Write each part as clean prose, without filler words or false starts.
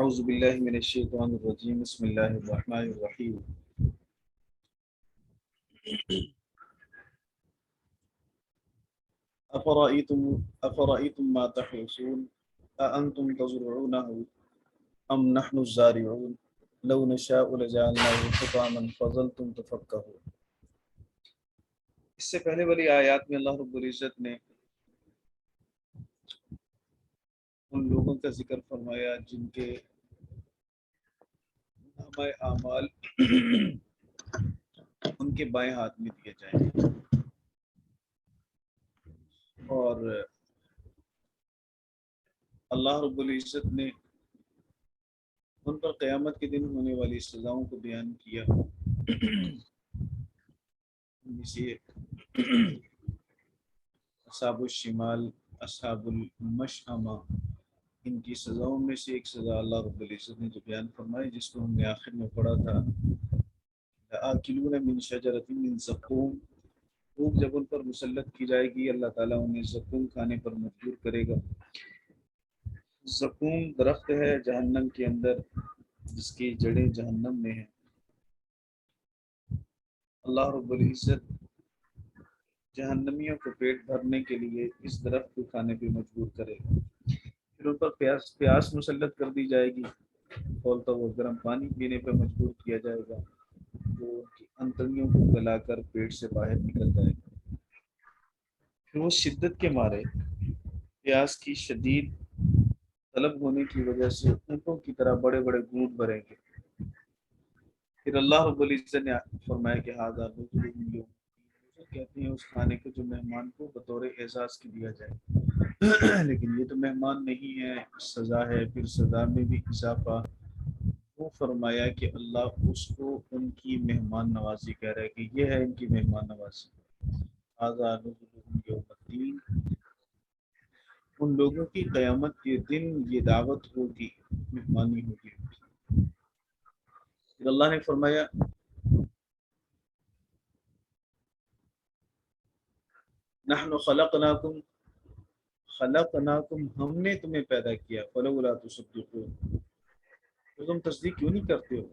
اعوذ باللہ من الشیطان الرجیم بسم اللہ الرحمن الرحیم افرأیتم ما تحرثون اانتم تزرعونہ ام نحن الزارعون لو نشاء لجعلناه حطاما فظلتم تفکہون۔ اس سے پہلے والی آیات میں اللہ رب العزت نے ان لوگوں کا ذکر فرمایا جن کے نامہ اعمال ان کے بائیں ہاتھ میں دیے جائیں گے، اور اللہ رب العزت نے ان پر قیامت کے دن ہونے والی سزاؤں کو بیان کیا۔ ان میں سے اصحاب الشمال، اصحاب المشأمہ، ان کی سزاؤں میں سے ایک سزا اللہ رب العزت نے جو بیان فرمائی، جس کو ہم نے آخر میں پڑھا تھا، لآکلون من شجرۃ من زقوم، بھوک جب ان پر مسلط کی جائے گی اللہ تعالیٰ انہیں زقوم کھانے پر مجبور کرے گا۔ زقوم درخت ہے جہنم کے اندر، جس کی جڑیں جہنم میں ہیں۔ اللہ رب العزت جہنمیوں کو پیٹ بھرنے کے لیے اس درخت کو کھانے پہ مجبور کرے گا، پھر ان پر پیاس مسلط کر دی جائے گی، کھولتا وہ گرم پانی پینے پہ مجبور کیا جائے گا، وہ ان کی انتڑیوں کو گلا کر پیٹ سے باہر نکل جائے گا۔ پھر وہ شدت کے مارے، پیاس کی شدید طلب ہونے کی وجہ سے اونٹوں کی طرح بڑے بڑے گھونٹ بھریں گے۔ پھر اللہ رب العزت نے فرمایا کہ ہذا نزلهم یوم الدین، کہتے ہیں اس کھانے کو جو مہمان کو بطور اعزاز کی دیا جائے، لیکن یہ تو مہمان نہیں ہے، سزا ہے۔ پھر سزا میں بھی اضافہ، وہ فرمایا کہ اللہ اس کو ان کی مہمان نوازی کہہ رہا ہے کہ یہ ہے ان کی مہمان نوازی۔ ہذا نزلهم یوم الدین، ان لوگوں کی قیامت کے دن یہ دعوت ہوگی، مہمانی ہوگی۔ پھر اللہ نے فرمایا نحن خلقناکم، ہم نے تمہیں پیدا کیا، فلولا تصدقون، تو تم تصدیق کیوں نہیں کرتے ہو؟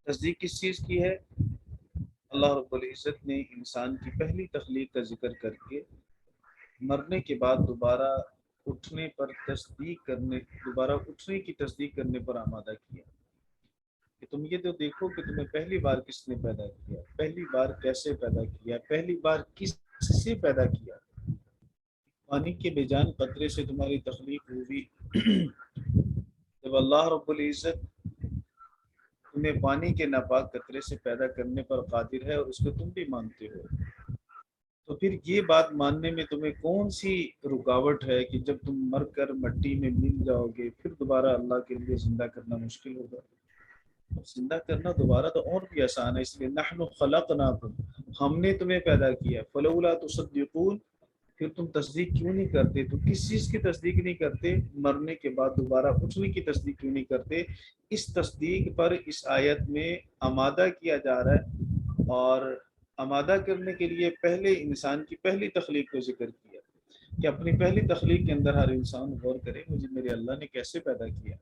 تصدیق کس چیز کی ہے؟ اللہ رب العزت نے انسان کی پہلی تخلیق کا ذکر کر کے مرنے کے بعد دوبارہ اٹھنے کی تصدیق کرنے پر آمادہ کیا کہ تم یہ تو دیکھو کہ تمہیں پہلی بار کس نے پیدا کیا، پہلی بار کیسے پیدا کیا، پہلی بار کس سے پیدا کیا۔ پانی کے بے جان قطرے سے تمہاری تخلیق ہوئی، جب اللہ رب العزت تمہیں پانی کے ناپاک قطرے سے پیدا کرنے پر قادر ہے اور اس کو تم بھی مانتے ہو، تو پھر یہ بات ماننے میں تمہیں کون سی رکاوٹ ہے کہ جب تم مر کر مٹی میں مل جاؤ گے پھر دوبارہ اللہ کے لیے زندہ کرنا مشکل ہوگا؟ زندہ کرنا دوبارہ تو اور بھی آسان ہے، اس لیے نحن خلقناکم، ہم نے تمہیں پیدا کیا، فلولا تصدقون، پھر تم تصدیق کیوں نہیں کرتے؟ تو کس چیز کی تصدیق نہیں کرتے؟ مرنے کے بعد دوبارہ اٹھنے کی تصدیق کیوں نہیں کرتے؟ اس تصدیق پر اس آیت میں آمادہ کیا جا رہا ہے، اور آمادہ کرنے کے لیے پہلے انسان کی پہلی تخلیق کو ذکر کیا کہ اپنی پہلی تخلیق کے اندر ہر انسان غور کرے مجھے میرے اللہ نے کیسے پیدا کیا۔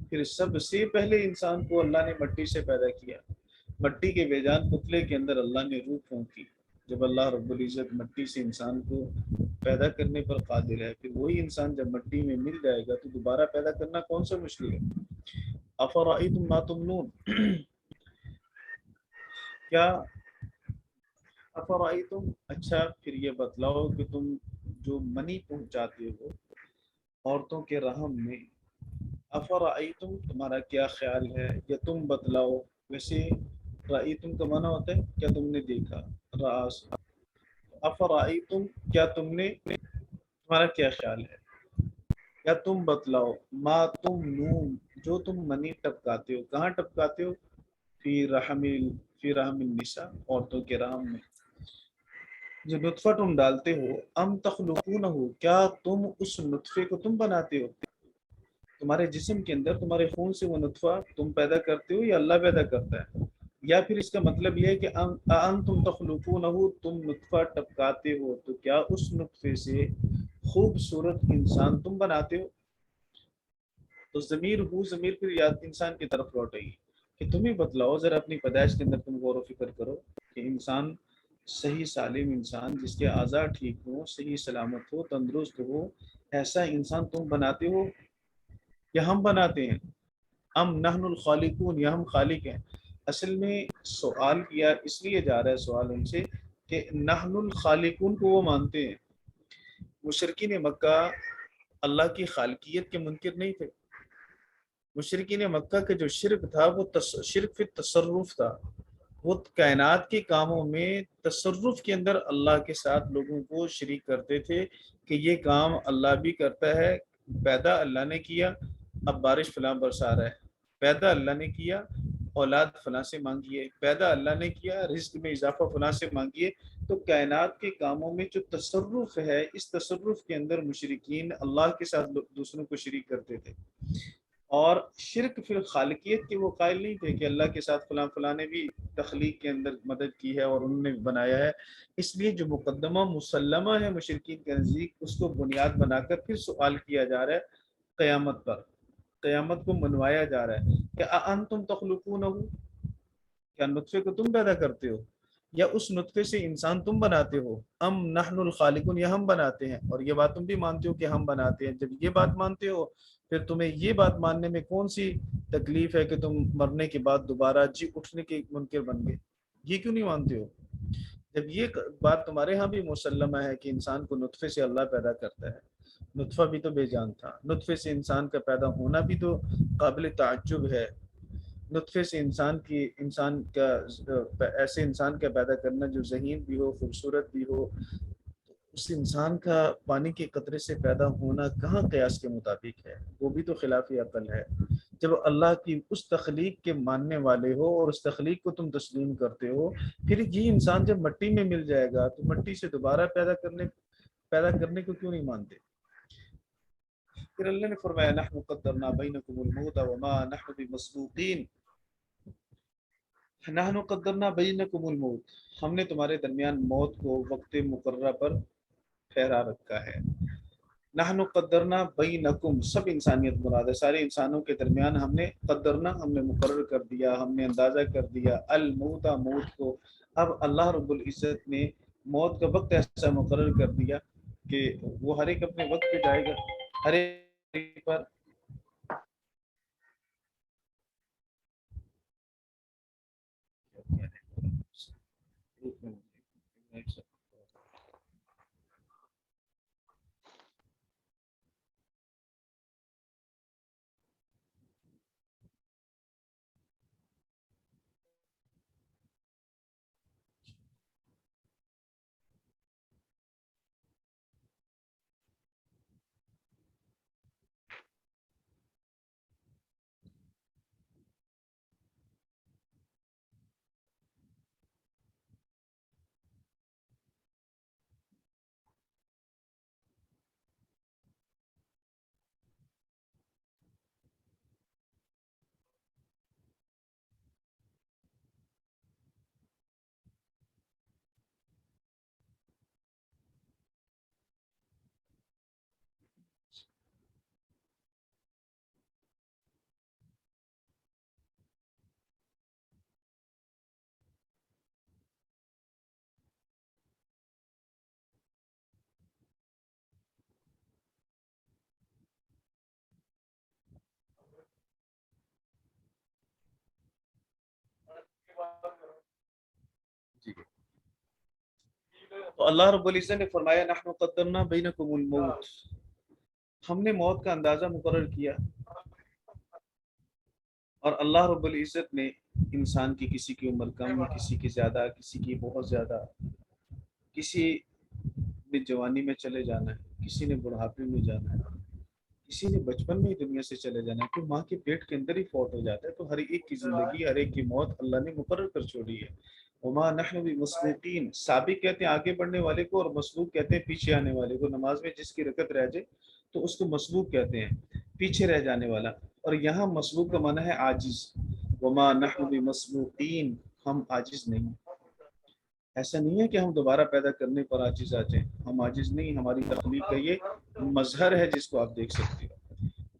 پھر سب سے پہلے انسان کو اللہ نے مٹی سے پیدا کیا، مٹی کے بے جان پتلے کے اندر اللہ نے روح پھونکی۔ جب اللہ رب العزت مٹی سے انسان کو پیدا کرنے پر قادر ہے، پھر وہی انسان جب مٹی میں مل جائے گا تو دوبارہ پیدا کرنا کون سا مشکل ہے؟ افرأیتم ما تمنون، کیا افرأیتم، اچھا پھر یہ بتلاؤ کہ تم جو منی پہنچاتے ہو عورتوں کے رحم میں، افرأیتم تمہارا کیا خیال ہے، یا تم بتلاؤ۔ ویسے رأیتم کا معنی ہوتا ہے کیا تم نے دیکھا، راس، افرأیتم کیا تم نے، تمہارا کیا خیال ہے، یا تم بتلاؤ، ما تم نون جو تم منی ٹپکاتے ہو، کہاں ٹپکاتے ہو؟ فی رحم النساء، عورتوں کے رحم میں، جو نطفہ تم ڈالتے ہو، ام تخلقونہ، کیا تم اس نطفے کو تم بناتے ہو؟ تمہارے جسم کے اندر تمہارے خون سے وہ نطفہ تم پیدا کرتے ہو یا اللہ پیدا کرتا ہے؟ یا پھر اس کا مطلب یہ ہے کہ انتم تخلقونہ، تم نطفہ ٹپکاتے ہو تو کیا اس نطفے سے خوبصورت انسان تم بناتے ہو؟ تو ضمیر پھر یاد انسان کی طرف لوٹ آئی کہ تم ہی بتلاؤ ذرا اپنی پیدائش کے اندر تم غور و فکر کرو کہ انسان صحیح سالم انسان جس کے اعضاء ٹھیک ہوں، صحیح سلامت ہو، تندرست ہو، ایسا انسان تم بناتے ہو یا ہم بناتے ہیں؟ ام نحن الخالقون، یا ہم خالق ہیں؟ اصل میں سوال کیا اس لیے جا رہا ہے سوال ان سے کہ نحن الخالقون کو وہ مانتے ہیں۔ مشرکین مکہ اللہ کی خالقیت کے منکر نہیں تھے۔ مشرکین مکہ کے جو شرک تھا وہ شرک فی تصرف تھا، وہ کائنات کے کاموں میں تصرف کے اندر اللہ کے ساتھ لوگوں کو شریک کرتے تھے کہ یہ کام اللہ بھی کرتا ہے، پیدا اللہ نے کیا، اب بارش فلاں برسا رہا ہے، پیدا اللہ نے کیا، اولاد فلاں سے مانگیے، پیدا اللہ نے کیا، رزق میں اضافہ فلاں سے مانگیے۔ تو کائنات کے کاموں میں جو تصرف ہے، اس تصرف کے اندر مشرکین اللہ کے ساتھ دوسروں کو شریک کرتے تھے، اور شرک فی الخالقیت کے وہ قائل نہیں تھے کہ اللہ کے ساتھ فلاں فلاں نے بھی تخلیق کے اندر مدد کی ہے اور انہوں نے بنایا ہے۔ اس لیے جو مقدمہ مسلمہ ہے مشرکین کے نزدیک، اس کو بنیاد بنا کر پھر سوال کیا جا رہا ہے قیامت پر، قیامت کو منوایا جا رہا ہے کہ اانتم تخلقونہ، کیا نطفے کو تم پیدا کرتے ہو یا اس نطفے سے انسان تم بناتے ہو؟ ام نحن الخالقون، یہ ہم بناتے ہیں، اور یہ بات تم بھی مانتے ہو کہ ہم بناتے ہیں۔ جب یہ بات مانتے ہو پھر تمہیں یہ بات ماننے میں کون سی تکلیف ہے کہ تم مرنے کے بعد دوبارہ جی اٹھنے کے منکر بن گئے؟ یہ کیوں نہیں مانتے ہو؟ جب یہ بات تمہارے ہاں بھی مسلمہ ہے کہ انسان کو نطفے سے اللہ پیدا کرتا ہے، نطفہ بھی تو بے جان تھا، نطفے سے انسان کا پیدا ہونا بھی تو قابل تعجب ہے، نطفے سے انسان کا ایسے انسان کا پیدا کرنا جو ذہین بھی ہو، خوبصورت بھی ہو، اس انسان کا پانی کے قطرے سے پیدا ہونا کہاں قیاس کے مطابق ہے؟ وہ بھی تو خلاف عقل ہے۔ جب اللہ کی اس تخلیق کے ماننے والے ہو اور اس تخلیق کو تم تسلیم کرتے ہو، پھر یہ انسان جب مٹی میں مل جائے گا تو مٹی سے دوبارہ پیدا کرنے کو کیوں نہیں مانتے؟ پھر اللہ نے فرمایا نحن قدرنا بینکم الموت وما نحن بمسبوقین، نحن قدرنا بینکم الموت، ہم نے تمہارے درمیان موت کو وقت مقررہ پر ٹھہرا رکھا ہے۔ نحن قدرنا بینکم، سب انسانیت مراد ہے، سارے انسانوں کے درمیان ہم نے قدرنا، ہم نے مقرر کر دیا، ہم نے اندازہ کر دیا، الموت، موت کو۔ اب اللہ رب العزت نے موت کا وقت ایسا مقرر کر دیا کہ وہ ہر ایک اپنے وقت پہ جائے گا، ہر ایک پر۔ جی، تو اللہ رب العزت نے فرمایا نحن قدرنا بینکم الموت، ہم نے موت کا اندازہ مقرر کیا، اور اللہ رب العزت نے انسان کی کسی کی عمر کم، کسی کی زیادہ، کسی کی بہت زیادہ، کسی نے جوانی میں چلے جانا ہے، کسی نے بڑھاپے میں جانا ہے، کسی نے بچپن میں ہی دنیا سے چلے جانا ہے، کہ ماں کے پیٹ کے اندر ہی فوت ہو جاتا ہے۔ تو ہر ایک کی زندگی، ہر ایک کی موت اللہ نے مقرر کر چھوڑی ہے۔ وما نحن بمسبوقین، سابق کہتے ہیں آگے بڑھنے والے کو، اور مسبوق کہتے ہیں پیچھے آنے والے کو۔ نماز میں جس کی رکعت رہ جائے تو اس کو مسبوق کہتے ہیں، پیچھے رہ جانے والا۔ اور یہاں مسبوق کا معنی ہے عاجز۔ وما نحن بمسبوقین، ہم عاجز نہیں۔ ایسا نہیں ہے کہ ہم دوبارہ پیدا کرنے پر عاجز آ جائیں، ہم عاجز نہیں، ہماری تخلیق کا یہ مظہر ہے جس کو آپ دیکھ سکتے ہیں۔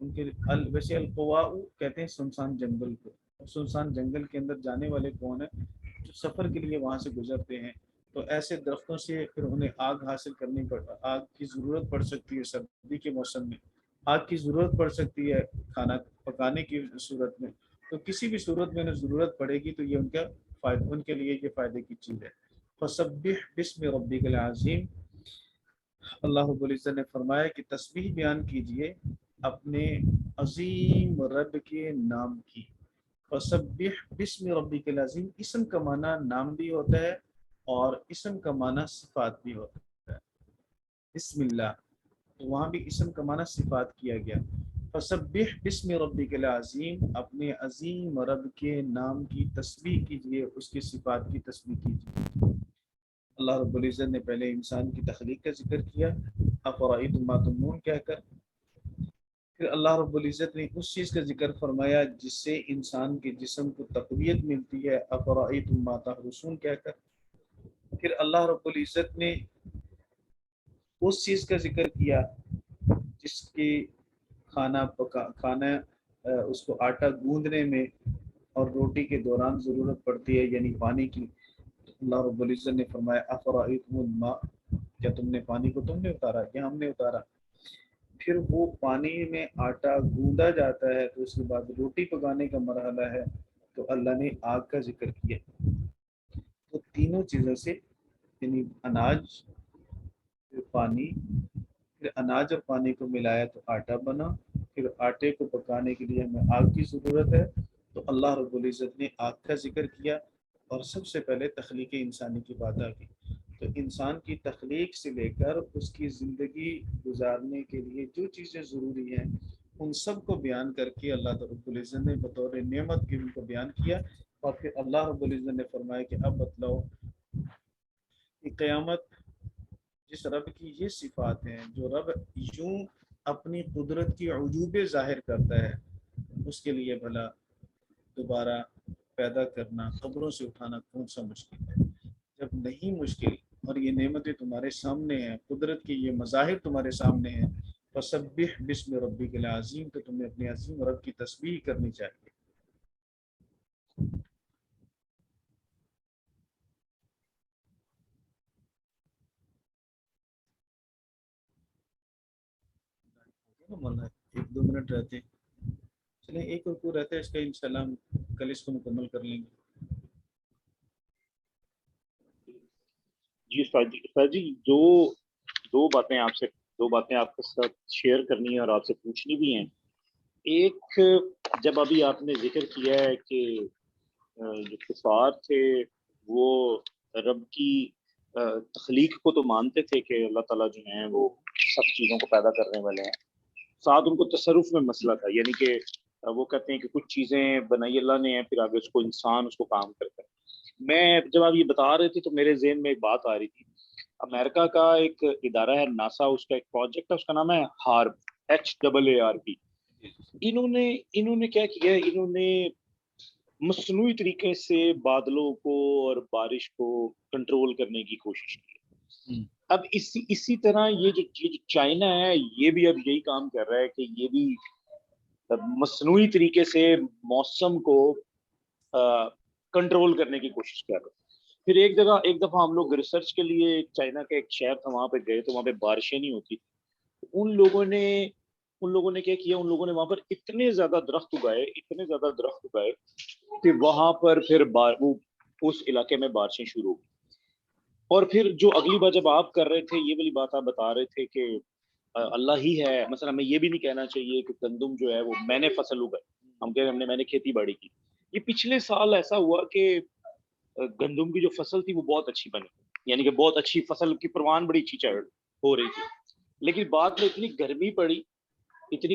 ان کے ویسے القواء کہتے ہیں سنسان جنگل کو، اور سنسان جنگل کے اندر جانے والے کون ہیں؟ جو سفر کے لیے وہاں سے گزرتے ہیں، تو ایسے درختوں سے پھر انہیں آگ حاصل کرنی آگ کی ضرورت پڑ سکتی ہے، سردی کے موسم میں آگ کی ضرورت پڑ سکتی ہے کھانا پکانے کی صورت میں، تو کسی بھی صورت میں انہیں ضرورت پڑے گی تو یہ ان کا فائدہ، ان کے لیے یہ فائدے کی چیز ہے۔ فسبح بسم ربک العظیم، اللہ رب العزت نے فرمایا کہ تسبیح بیان کیجئے اپنے عظیم رب کے نام کی۔ فسبح بسم ربک العظیم، اسم کا معنی نام بھی ہوتا ہے اور اسم کا معنی صفات بھی ہوتا ہے۔ بسم اللہ، تو وہاں بھی اسم کا معنی صفات کیا گیا۔ فسبح بسم ربک العظیم، اپنے عظیم رب کے نام کی تسبیح کیجئے، اس کی صفات کی تسبیح کیجئے۔ اللہ رب العزت نے پہلے انسان کی تخلیق کا ذکر کیا افرأیتم ما تمنون کہہ کر، پھر اللہ رب العزت نے اس چیز کا ذکر فرمایا جس سے انسان کے جسم کو تقویت ملتی ہے افرأیتم ما تحرثون کہہ کر، پھر اللہ رب العزت نے اس چیز کا ذکر کیا جس کی کھانا اس کو آٹا گوندنے میں اور روٹی کے دوران ضرورت پڑتی ہے، یعنی پانی کی۔ اللہ رب العزت نے فرمایا افرأیتم الماء، کیا تم نے پانی کو تم نے اتارا یا ہم نے اتارا؟ پھر وہ پانی میں آٹا گوندا جاتا ہے تو اس کے بعد روٹی پکانے کا مرحلہ ہے، تو اللہ نے آگ کا ذکر کیا۔ تو تینوں چیزوں سے، یعنی اناج، پھر پانی، پھر اناج اور پانی کو ملایا تو آٹا بنا، پھر آٹے کو پکانے کے لیے ہمیں آگ کی ضرورت ہے، تو اللہ رب العزت نے آگ کا ذکر کیا، اور سب سے پہلے تخلیق انسانی کی بات آ گئی۔ تو انسان کی تخلیق سے لے کر اس کی زندگی گزارنے کے لیے جو چیزیں ضروری ہیں ان سب کو بیان کر کے اللہ رب العزت نے بطور نعمت کی ان کو بیان کیا، اور پھر اللہ رب العزت نے فرمایا کہ اب بتلاؤ کہ قیامت جس رب کی یہ صفات ہیں، جو رب یوں اپنی قدرت کی عجوبے ظاہر کرتا ہے، اس کے لیے بھلا دوبارہ پیدا کرنا، قبروں سے اٹھانا کون سا مشکل ہے؟ جب نہیں مشکل اور یہ نعمتیں تمہارے سامنے ہیں، قدرت کے یہ مظاہر تمہارے سامنے ہیں، فسبح بسم ربک العظیم، تو تمہیں اپنے عظیم رب کی تسبیح کرنی چاہیے۔ ایک دو منٹ رہتے ہیں، چلیں ایک رکوع رہتا ہے، اس کا انشاءاللہ ہم کل اس کو مکمل کر لیں گے۔ جی استاد جی، دو باتیں آپ کے ساتھ شیئر کرنی ہے اور آپ سے پوچھنی بھی ہیں۔ ایک، جب ابھی آپ نے ذکر کیا ہے کہ جو کفار تھے وہ رب کی تخلیق کو تو مانتے تھے کہ اللہ تعالیٰ جو ہیں وہ سب چیزوں کو پیدا کرنے والے ہیں، ساتھ ان کو تصرف میں مسئلہ تھا، یعنی کہ وہ کہتے ہیں کہ کچھ چیزیں بنائی اللہ نے ہیں، پھر آگے اس کو انسان اس کو کام کرتا ہے۔ میں جب آپ یہ بتا رہے تھے تو میرے ذہن میں ایک بات آ رہی تھی، امریکہ کا ایک ادارہ ہے ناسا، اس کا ایک پروجیکٹ ہے، اس کا نام ہے HAARP، HAARP۔ انہوں نے کیا کیا ہے، انہوں نے مصنوعی طریقے سے بادلوں کو اور بارش کو کنٹرول کرنے کی کوشش کی۔ اب اسی طرح یہ جو چائنا ہے یہ بھی اب یہی کام کر رہا ہے کہ یہ بھی مصنوعی طریقے سے موسم کو کنٹرول کرنے کی کوشش کر رہے ہیں۔ پھر ایک دفعہ ہم لوگ ریسرچ کے لیے چائنا کا ایک شہر تھا، وہاں پہ گئے تو وہاں پہ بارشیں نہیں ہوتی، ان لوگوں نے کیا کیا، ان لوگوں نے وہاں پر اتنے زیادہ درخت اگائے کہ وہاں پر پھر اس علاقے میں بارشیں شروع ہوئی۔ اور پھر جو اگلی بار جب آپ کر رہے تھے یہ والی بات آپ بتا رہے تھے کہ اللہ ہی ہے، مثلا ہمیں یہ بھی نہیں کہنا چاہیے کہ گندم جو ہے وہ میں نے فصل اگائی، ہم کہہ رہے میں نے کھیتی باڑی کی۔ یہ پچھلے سال ایسا ہوا کہ گندم کی جو فصل تھی وہ بہت اچھی بنی، یعنی کہ بہت اچھی فصل کی پروان بڑی اچھی ہو رہی تھی، لیکن بعد میں اتنی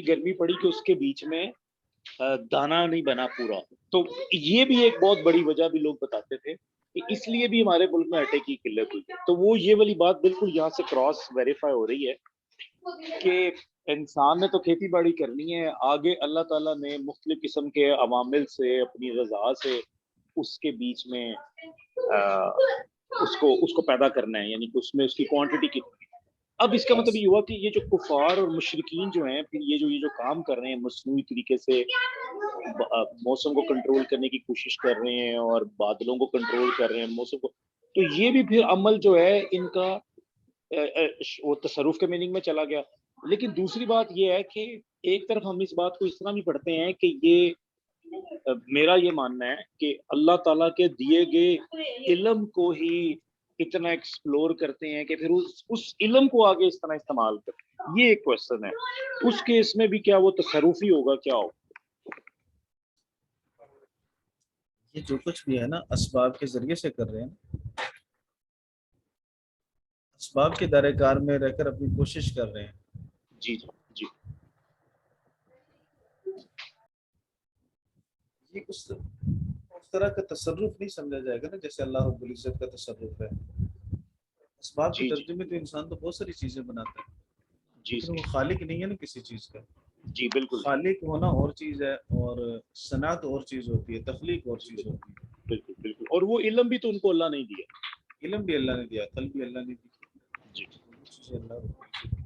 گرمی پڑی کہ اس کے بیچ میں دانا نہیں بنا پورا۔ تو یہ بھی ایک بہت بڑی وجہ بھی لوگ بتاتے تھے کہ اس لیے بھی ہمارے ملک میں آٹے کی قلت ہوئی ہے۔ تو وہ یہ والی بات بالکل یہاں سے کراس ویریفائی ہو رہی ہے کہ انسان نے تو کھیتی باڑی کرنی ہے، آگے اللہ تعالیٰ نے مختلف قسم کے عوامل سے، اپنی رضا سے اس کے بیچ میں اس کو پیدا کرنا ہے، یعنی کہ اس میں اس کی کوانٹٹی کتنی ہے۔ اب اس کا مطلب یہ ہوا کہ یہ جو کفار اور مشرکین جو ہیں پھر یہ جو کام کر رہے ہیں مصنوعی طریقے سے موسم کو کنٹرول کرنے کی کوشش کر رہے ہیں اور بادلوں کو کنٹرول کر رہے ہیں موسم کو، تو یہ بھی پھر عمل جو ہے ان کا وہ تصرف کے میننگ میں چلا گیا۔ لیکن دوسری بات یہ ہے کہ ایک طرف ہم اس بات کو اس طرح بھی پڑھتے ہیں کہ یہ میرا یہ ماننا ہے کہ اللہ تعالیٰ کے دیے گئے علم کو ہی اتنا ایکسپلور کرتے ہیں کہ پھر اس علم کو آگے اس طرح استعمال کرتے ہیں، یہ ایک کوشچن ہے۔ اس کیس میں بھی کیا وہ تصرفی ہوگا، کیا ہوگا؟ یہ جو کچھ بھی ہے نا اسباب کے ذریعے سے کر رہے ہیں، اسباب کے دائرہ کار میں رہ کر اپنی کوشش کر رہے ہیں۔ جی جی جی یہ اس طرح کا تصرف نہیں سمجھا جائے گا نا جیسے اللہ رب العزت کا تصرف ہے۔ اسباب کے جی جی ترجمے تو انسان تو بہت ساری چیزیں بناتا ہے، جی لیکن وہ خالق نہیں ہے نا کسی چیز کا۔ جی بالکل خالق ہونا اور چیز ہے اور صنعت اور چیز ہوتی ہے، تخلیق اور چیز ہوتی ہے۔ بالکل بالکل، اور وہ علم بھی تو ان کو اللہ نے دیا۔ علم بھی اللہ نے دیا، عقل بھی اللہ نے دی، جی وہ چیزیں اللہ رب العزت کی۔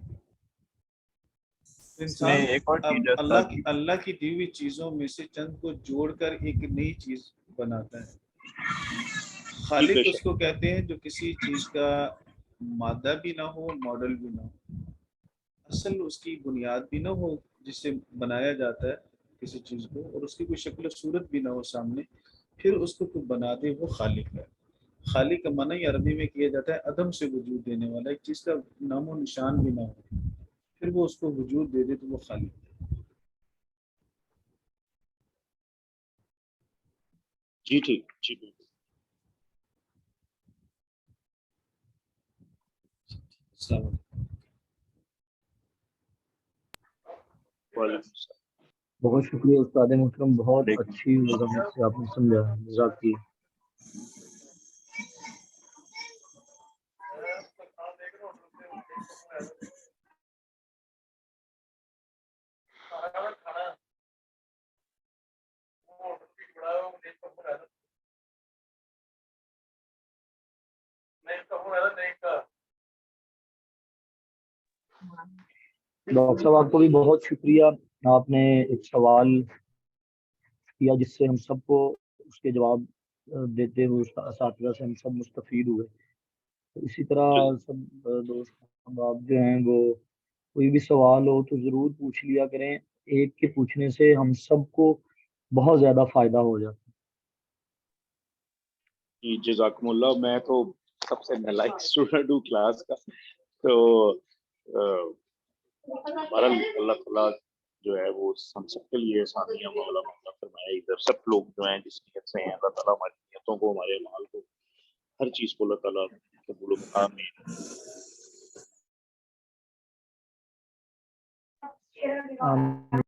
اس میں انسان ایک اور اب چیز ہے کہ اللہ کی دی ہوئی چیزوں میں سے چند کو جوڑ کر ایک نئی چیز بناتا ہے۔ جی بے خالق اس شک، کو کہتے ہیں جو کسی چیز کا مادہ بھی نہ ہو، ماڈل بھی نہ ہو، اصل اس کی بنیاد بھی نہ ہو جس سے بنایا جاتا ہے کسی چیز کو، اور اس کی کوئی شکل و صورت بھی نہ ہو سامنے، پھر اس کو کوئی بنا دے، وہ خالق ہے۔ خالق کا معنی عربی میں کیا جاتا ہے عدم سے وجود دینے والا، ایک چیز کا نام و نشان بھی نہ ہو پھر وہ اس کو وجود دے دے تو وہ خالق ہے۔ جی ٹھیک، جی بالکل۔ السلام علیکم۔ وعلیکم السلام۔ بہت شکریہ استاد محترم، بہت دیکھیں اچھی وضاحت سے آپ نے سمجھا، جزاک اللہ۔ ڈاکٹر صاحب آپ کو بھی بہت شکریہ، آپ نے ایک سوال کیا جس سے ہم سب کو اس کے جواب دیتے ہوئے اساتذہ سے ہم سب مستفید ہوئے۔ تو اسی طرح سب دوست آپ جو ہیں وہ کوئی بھی سوال ہو تو ضرور پوچھ لیا کریں، ایک کے پوچھنے سے ہم سب کو بہت زیادہ فائدہ ہو جاتا ہے۔ جی جزاکم اللہ، میں تو سب سے نالائق اسٹوڈنٹ ہوں کلاس کا، تو ہمارا اللہ تعالیٰ جو ہے وہ ہم سب کے لیے ثانیہ مولا مولا فرمائے، ادھر سب لوگ جو ہیں جس نیت سے ہیں، اللہ تعالیٰ ہماری نیتوں کو، ہمارے مال کو، ہر چیز کو اللہ تعالیٰ قبول و آمین۔ آمین۔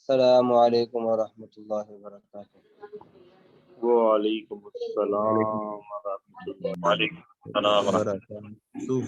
السلام علیکم ورحمۃ اللہ وبرکاتہ۔ وعلیکم وعلیکم السلام ورحمۃ اللہ۔ وعلیکم السلام ورحمۃ اللہ۔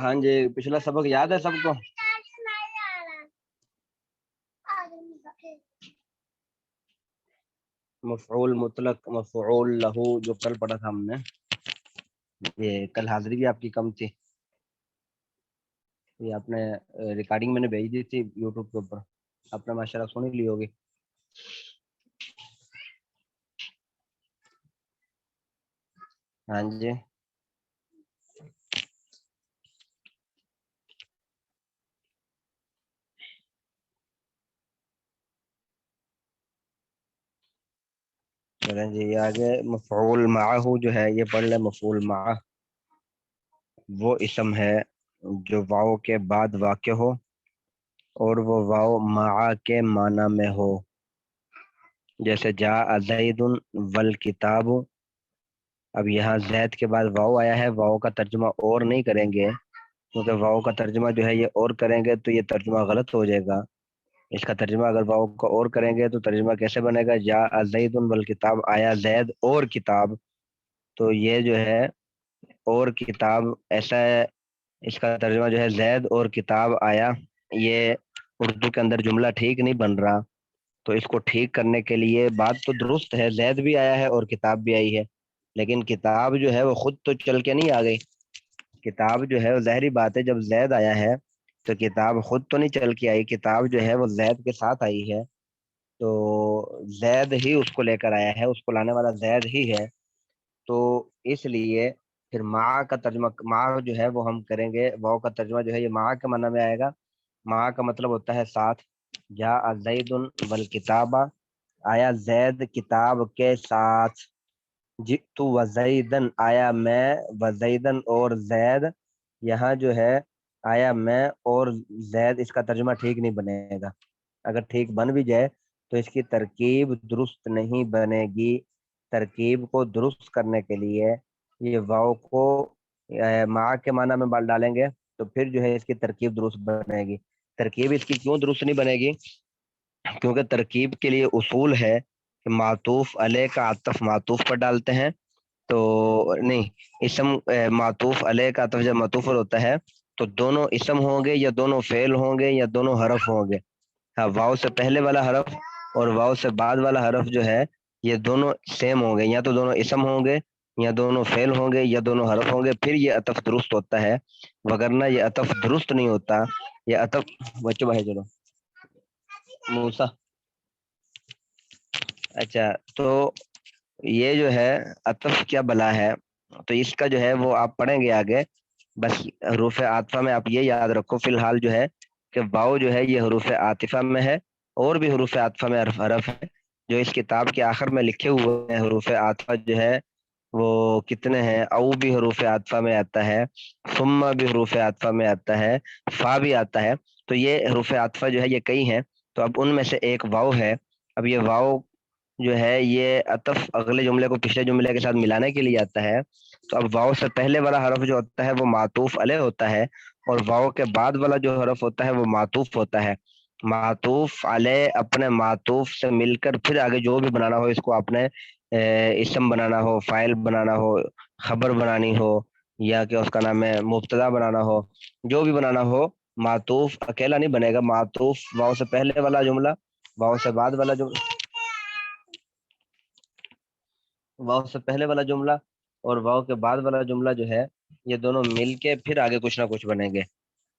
ہاں جی پچھلا سبق یاد ہے سب کو؟ مفعول مطلق مفعول لہو جو کل پڑھا تھا ہم نے، یہ کل حاضری بھی آپ کی کم تھی، یہ آپ نے ریکارڈنگ میں نے بھیج دی تھی یوٹیوب کے اوپر، آپ نے ماشاء اللہ سن لی ہوگی۔ ہاں جی چلیں جی آگے مفعول معہ جو ہے یہ پڑھ لیں۔ مفعول معہ وہ اسم ہے جو واو کے بعد واقع ہو اور وہ واو معہ کے معنی میں ہو، جیسے جاء زید والکتاب۔ اب یہاں زید کے بعد واو آیا ہے، واو کا ترجمہ اور نہیں کریں گے کیونکہ واو کا ترجمہ جو ہے یہ اور کریں گے تو یہ ترجمہ غلط ہو جائے گا۔ اس کا ترجمہ اگر واو کا اور کریں گے تو ترجمہ کیسے بنے گا؟ جاء زید والکتاب، آیا زید اور کتاب، تو یہ جو ہے اور کتاب ایسا ہے، اس کا ترجمہ جو ہے زید اور کتاب آیا، یہ اردو کے اندر جملہ ٹھیک نہیں بن رہا۔ تو اس کو ٹھیک کرنے کے لیے بات تو درست ہے، زید بھی آیا ہے اور کتاب بھی آئی ہے، لیکن کتاب جو ہے وہ خود تو چل کے نہیں آ گئی۔ کتاب جو ہے وہ ظاہری بات ہے جب زید آیا ہے تو کتاب خود تو نہیں چل کے آئی، کتاب جو ہے وہ زید کے ساتھ آئی ہے، تو زید ہی اس کو لے کر آیا ہے، اس کو لانے والا زید ہی ہے۔ تو اس لیے پھر مع کا ترجمہ، مع جو ہے وہ ہم کریں گے، واو کا ترجمہ جو ہے یہ مع کے معنی میں آئے گا۔ مع کا مطلب ہوتا ہے ساتھ، جاء زید والکتاب، آیا زید کتاب کے ساتھ، جئت وزیدن، آیا میں وزیدن اور زید، یہاں جو ہے آیا میں اور زید، اس کا ترجمہ ٹھیک نہیں بنے گا۔ اگر ٹھیک بن بھی جائے تو اس کی ترکیب درست نہیں بنے گی۔ ترکیب کو درست کرنے کے لیے یہ واو کو مع کے معنی میں ڈالیں گے تو پھر جو ہے اس کی ترکیب درست بنے گی۔ ترکیب اس کی کیوں درست نہیں بنے گی؟ کیونکہ ترکیب کے لیے اصول ہے کہ معطوف علیہ کا عطف معطوف پر ڈالتے ہیں، تو نہیں، اسم معطوف علیہ کا عطف جب معطوف پر ہوتا ہے تو دونوں اسم ہوں گے یا دونوں فعل ہوں گے یا دونوں حرف ہوں گے۔ ہاں، واو سے پہلے والا حرف اور واو سے بعد والا حرف جو ہے یہ دونوں سیم ہوں گے، یا تو دونوں اسم ہوں گے یا دونوں فعل ہوں گے یا دونوں حرف ہوں گے، پھر یہ عطف درست ہوتا ہے، وگرنہ یہ عطف درست نہیں ہوتا۔ یہ عطف بچوں بھائی چلو موسیٰ، اچھا تو یہ جو ہے عطف کیا بلا ہے، تو اس کا جو ہے وہ آپ پڑھیں گے آگے۔ بس حروف عاطفہ میں آپ یہ یاد رکھو فی الحال جو ہے کہ واو جو ہے یہ حروف عاطفہ میں ہے، اور بھی حروف عاطفہ میں حرف ہے جو اس کتاب کے آخر میں لکھے ہوئے ہیں۔ حروف عاطفہ جو ہے وہ کتنے ہیں؟ او بھی حروف عاطفہ میں آتا ہے، ثم بھی حروف عاطفہ میں آتا ہے، فا بھی آتا ہے، تو یہ حروف عاطفہ جو ہے یہ کئی ہیں، تو اب ان میں سے ایک واو ہے۔ اب یہ واو جو ہے یہ عطف اگلے جملے کو پچھلے جملے کے ساتھ ملانے کے لیے آتا ہے، تو اب واو سے پہلے والا حرف جو ہوتا ہے وہ معطوف علیہ ہوتا ہے، اور واو کے بعد والا جو حرف ہوتا ہے وہ معطوف ہوتا ہے۔ معطوف علیہ اپنے معطوف سے مل کر پھر آگے جو بھی بنانا ہو، اس کو اپنے اسم بنانا ہو، فاعل بنانا ہو، خبر بنانی ہو، یا کہ اس کا نام ہے مبتدا بنانا ہو، جو بھی بنانا ہو، معطوف اکیلا نہیں بنے گا، معطوف واو سے پہلے والا جملہ، واو سے بعد والا جملہ، واو سے پہلے والا جملہ اور واو کے بعد والا جملہ جو ہے یہ دونوں مل کے پھر آگے کچھ نہ کچھ بنیں گے۔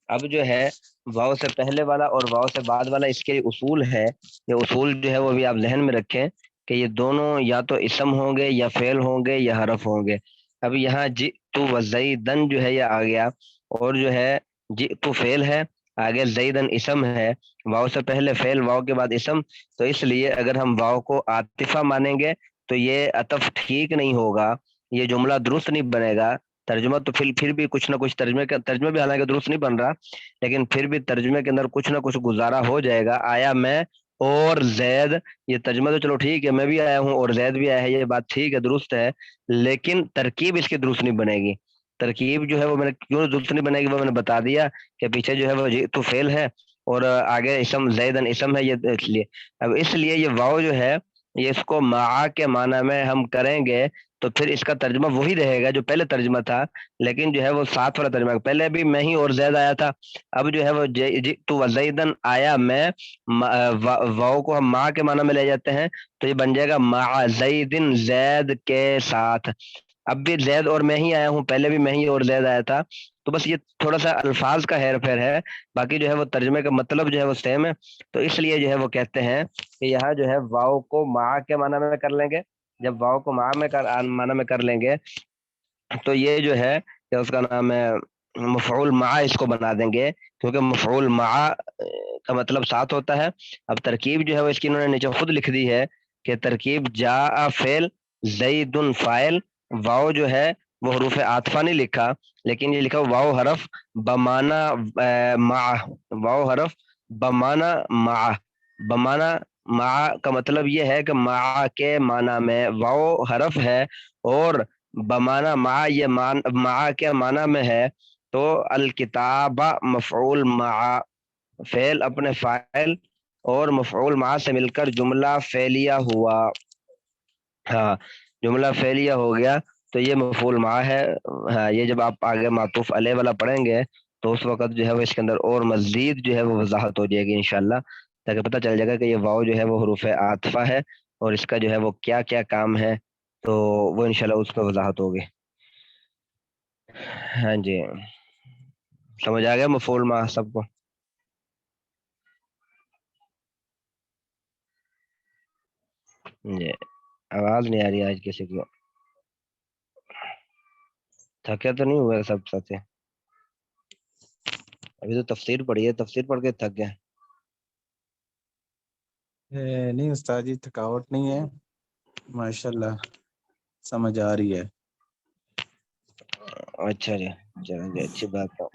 اب جو ہے واو سے پہلے والا اور واو سے بعد والا، اس کے اصول ہے، یہ اصول جو ہے وہ بھی آپ ذہن میں رکھیں کہ یہ دونوں یا تو اسم ہوں گے یا فعل ہوں گے یا حرف ہوں گے۔ اب یہاں جئت وزیدن جو ہے یہ آ گیا، اور جو ہے جئت فعل ہے، آگے زیدن اسم ہے، واو سے پہلے فعل واو کے بعد اسم، تو اس لیے اگر ہم واو کو عاطفہ مانیں گے تو یہ عطف ٹھیک نہیں ہوگا، یہ جملہ درست نہیں بنے گا۔ ترجمہ تو پھر بھی کچھ نہ کچھ ترجمہ بھی حالانکہ درست نہیں بن رہا، لیکن پھر بھی ترجمے کے اندر کچھ نہ کچھ گزارا ہو جائے گا۔ آیا میں اور زید، یہ ترجمہ تو چلو ٹھیک ہے، میں بھی آیا ہوں اور زید بھی آیا ہے، یہ بات ٹھیک ہے درست ہے، لیکن ترکیب اس کی درست نہیں بنے گی۔ ترکیب جو ہے وہ میں نے کیوں درست نہیں بنے گی وہ میں نے بتا دیا کہ پیچھے جو ہے وہ تو فعل ہے اور آگے اسم زیدن اسم ہے، یہ اس لیے اب اس لیے یہ واو جو ہے یہ اس کو مع کے معنی میں ہم کریں گے تو پھر اس کا ترجمہ وہی رہے گا جو پہلے ترجمہ تھا، لیکن جو ہے وہ ساتھ والا ترجمہ، پہلے بھی میں ہی اور زید آیا تھا، اب جو ہے وہ جئت وزیدن آیا میں، واو کو ہم مع کے معنی میں لے جاتے ہیں تو یہ بن جائے گا مع زیدن، زید کے ساتھ۔ اب بھی زید اور میں ہی آیا ہوں، پہلے بھی میں ہی اور زید آیا تھا، تو بس یہ تھوڑا سا الفاظ کا ہیر پھیر ہے، باقی جو ہے وہ ترجمے کا مطلب جو ہے وہ سیم ہے، تو اس لیے جو ہے وہ کہتے ہیں کہ یہاں جو ہے واو کو مع کے معنی میں کر لیں گے، جب واو کو مع میں معنی میں کر لیں گے تو یہ جو ہے کہ اس کا نام ہے مفعول مع اس کو بنا دیں گے، کیونکہ مفعول مع کا مطلب ساتھ ہوتا ہے۔ اب ترکیب جو ہے وہ اس کی انہوں نے نیچے خود لکھ دی ہے کہ ترکیب جاء فعل زید فاعل، واو جو ہے وہ حروف عاطفہ نہیں لکھا، لیکن یہ لکھا واو حرف بمانا مع، واو حرف بمانا مع، بمانا مع کا مطلب یہ ہے کہ مع کے معنی میں واو حرف ہے اور بمانا مع یہ مع کے معنی میں ہے، تو الکتاب مفعول مع، فعل اپنے فاعل اور مفعول مع سے مل کر جملہ فعلیہ ہوا، ہاں جملہ فعلیہ ہو گیا، تو یہ مفعول مع ہے۔ ہاں یہ جب آپ آگے معطوف علیہ والا پڑھیں گے تو اس وقت جو ہے وہ اس کے اندر اور مزید جو ہے وہ وضاحت ہو جائے گی انشاءاللہ، تاکہ پتہ چل جائے گا کہ یہ واو جو ہے وہ حروف عاطفہ ہے اور اس کا جو ہے وہ کیا کیا کام ہے، تو وہ انشاءاللہ اس میں وضاحت ہوگی۔ ہاں جی سمجھ آ گیا مفعول مع سب کو؟ جی آواز نہیں آ رہی آج کسی کو، تھکے تو نہیں ہوئے سب ساتھی؟ ابھی تو تفسیر پڑھی ہے، تفسیر پڑھ کے تھک گئے؟ نہیں استاد جی تھکاوٹ نہیں ہے، ماشاءاللہ سمجھ آ رہی ہے۔ اچھا جی چلیں جی اچھی بات ہے۔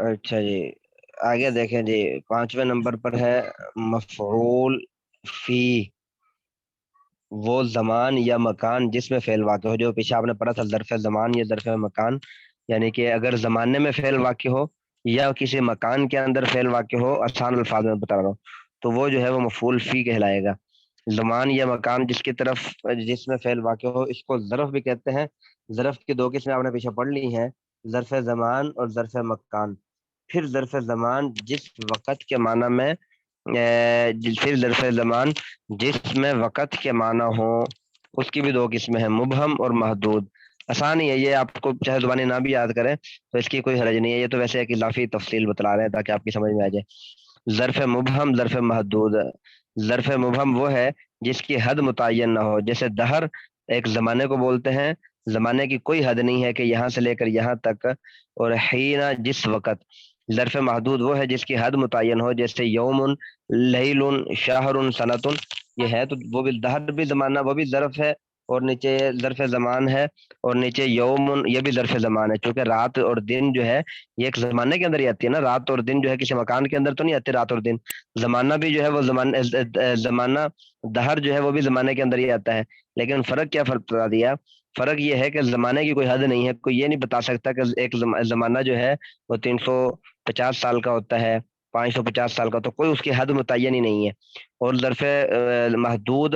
اچھا جی آگے دیکھیں جی، 5ویں نمبر پر ہے مفعول فی، وہ زمان یا مکان جس میں فعل واقع ہو، جو پیچھے آپ نے پڑھا تھا ظرف زمان یا ظرف مکان، یعنی کہ اگر زمانے میں فعل واقع ہو یا کسی مکان کے اندر فعل واقع ہو، آسان الفاظ میں بتا رہا ہوں، تو وہ جو ہے وہ مفعول فی کہلائے گا۔ زمان یا مکان جس کی طرف جس میں فعل واقع ہو، اس کو ظرف بھی کہتے ہیں۔ ظرف کی 2 قسمیں آپ نے پیچھے پڑھ لی ہیں، ظرف زمان اور ظرف مکان۔ پھر ظرف زمان جس وقت کے معنی میں پھر ظرف زمان جس میں وقت کے معنی ہو، اس کی بھی 2 قسمیں ہیں، مبہم اور محدود۔ آسان ہی ہے یہ، آپ کو چاہے زبانی نہ بھی یاد کریں تو اس کی کوئی حرج نہیں ہے، یہ تو ویسے ایک اضافی تفصیل بتلا رہے ہیں تاکہ آپ کی سمجھ میں آ جائے۔ ظرف مبہم، ظرف محدود۔ ظرف مبہم وہ ہے جس کی حد متعین نہ ہو، جیسے دہر ایک زمانے کو بولتے ہیں، زمانے کی کوئی حد نہیں ہے کہ یہاں سے لے کر یہاں تک، اور حین جس وقت۔ ظرف محدود وہ ہے جس کی حد متعین ہو، جیسے یوم، لیل، شہر، سنۃ، یہ ہے تو وہ بھی دہر بھی زمانہ، وہ بھی ظرف ہے، اور نیچے ظرف زمان ہے، اور نیچے یوم یہ بھی ظرف زمان ہے، چونکہ رات اور دن جو ہے یہ ایک زمانے کے اندر ہی آتی ہے نا، رات اور دن جو ہے کسی مکان کے اندر تو نہیں آتی رات اور دن، زمانہ بھی جو ہے وہ زمانہ دہر جو ہے وہ بھی زمانے کے اندر ہی آتا ہے، لیکن فرق کیا فرق بتا دیا، فرق یہ ہے کہ زمانے کی کوئی حد نہیں ہے، کوئی یہ نہیں بتا سکتا کہ ایک زمانہ جو ہے وہ 350 سال کا ہوتا ہے، 550 سال کا، تو کوئی اس کی حد متعین ہی نہیں ہے۔ اور ظرف محدود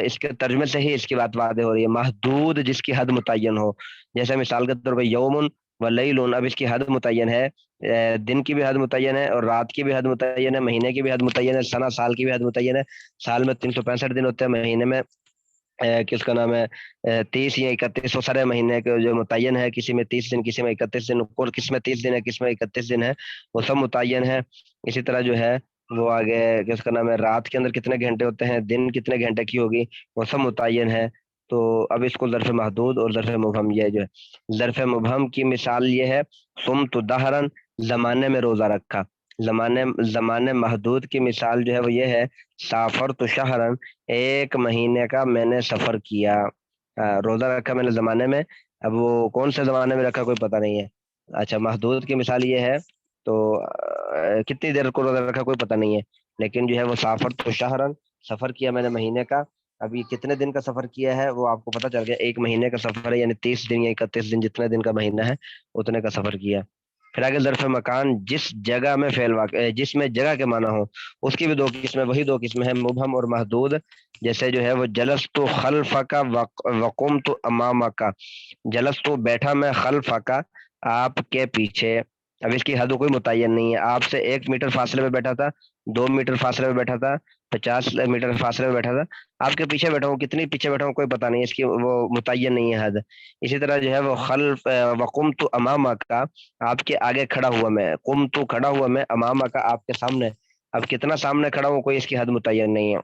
اس کے ترجمے سے ہی اس کی بات واضح ہو رہی ہے، محدود جس کی حد متعین ہو، جیسے مثال کے طور پہ یوم و لیل، اب اس کی حد متعین ہے، دن کی بھی حد متعین ہے، اور رات کی بھی حد متعین ہے، مہینے کی بھی حد متعین ہے، سنہ سال کی بھی حد متعین ہے، سال میں 365 دن ہوتے ہیں، مہینے میں کس کا نام ہے 30 یا 31، وہ سارے مہینے کے جو متعین ہے، کسی میں 30 دن، کسی میں 31 دن، اور کس میں 30 دن ہے، کس میں 31 دن ہے، وہ سب متعین ہے۔ اسی طرح جو ہے وہ آگے کس کا نام ہے رات کے اندر کتنے گھنٹے ہوتے ہیں، دن کتنے گھنٹے کی ہوگی، وہ سب متعین ہے۔ تو اب اس کو ظرف محدود اور ظرف مبہم، یہ جو ہے ظرف مبہم کی مثال یہ ہے صمت دہرن، زمانے میں روزہ رکھا۔ زمانے محدود کی مثال جو ہے وہ یہ ہے سافرت شہرن، 1 مہینے کا میں نے سفر کیا، روزہ رکھا میں نے زمانے میں، اب وہ کون سے زمانے میں رکھا کوئی پتہ نہیں ہے۔ اچھا محدود کی مثال یہ ہے تو کتنی دیر کو روزہ رکھا کوئی پتہ نہیں ہے، لیکن جو ہے وہ سافرت شہرن، سفر کیا میں نے مہینے کا، اب یہ کتنے دن کا سفر کیا ہے وہ آپ کو پتہ چل گیا، 1 مہینے کا سفر ہے، یعنی 30 دن یا 31 دن، جتنے دن کا مہینہ ہے اتنے کا سفر کیا۔ پھر آگے ظرف مکان جس جگہ میں فعل واقع جس میں جگہ کے معنی ہو اس کی بھی دو قسمیں، وہی دو قسمیں ہیں مبہم اور محدود. جیسے جو ہے وہ جلست خلفک وقمت امامک، جلست بیٹھا میں خلفک آپ کے پیچھے. اب اس کی حد کوئی متعین نہیں ہے، آپ سے 1 میٹر فاصلے میں بیٹھا تھا، 2 میٹر فاصلے میں بیٹھا تھا، 50 میٹر فاصلے میں بیٹھا تھا، آپ کے پیچھے بیٹھا ہوں، کتنی پیچھے بیٹھا ہوں کوئی پتہ نہیں، اس کی وہ متعین نہیں ہے حد. اسی طرح جو ہے وہ خلف وقمت امامک کا، آپ کے آگے کھڑا ہوا میں، قمت کھڑا ہوا میں، امامک کا آپ کے سامنے. اب کتنا سامنے کھڑا ہوں کوئی اس کی حد متعین نہیں ہے.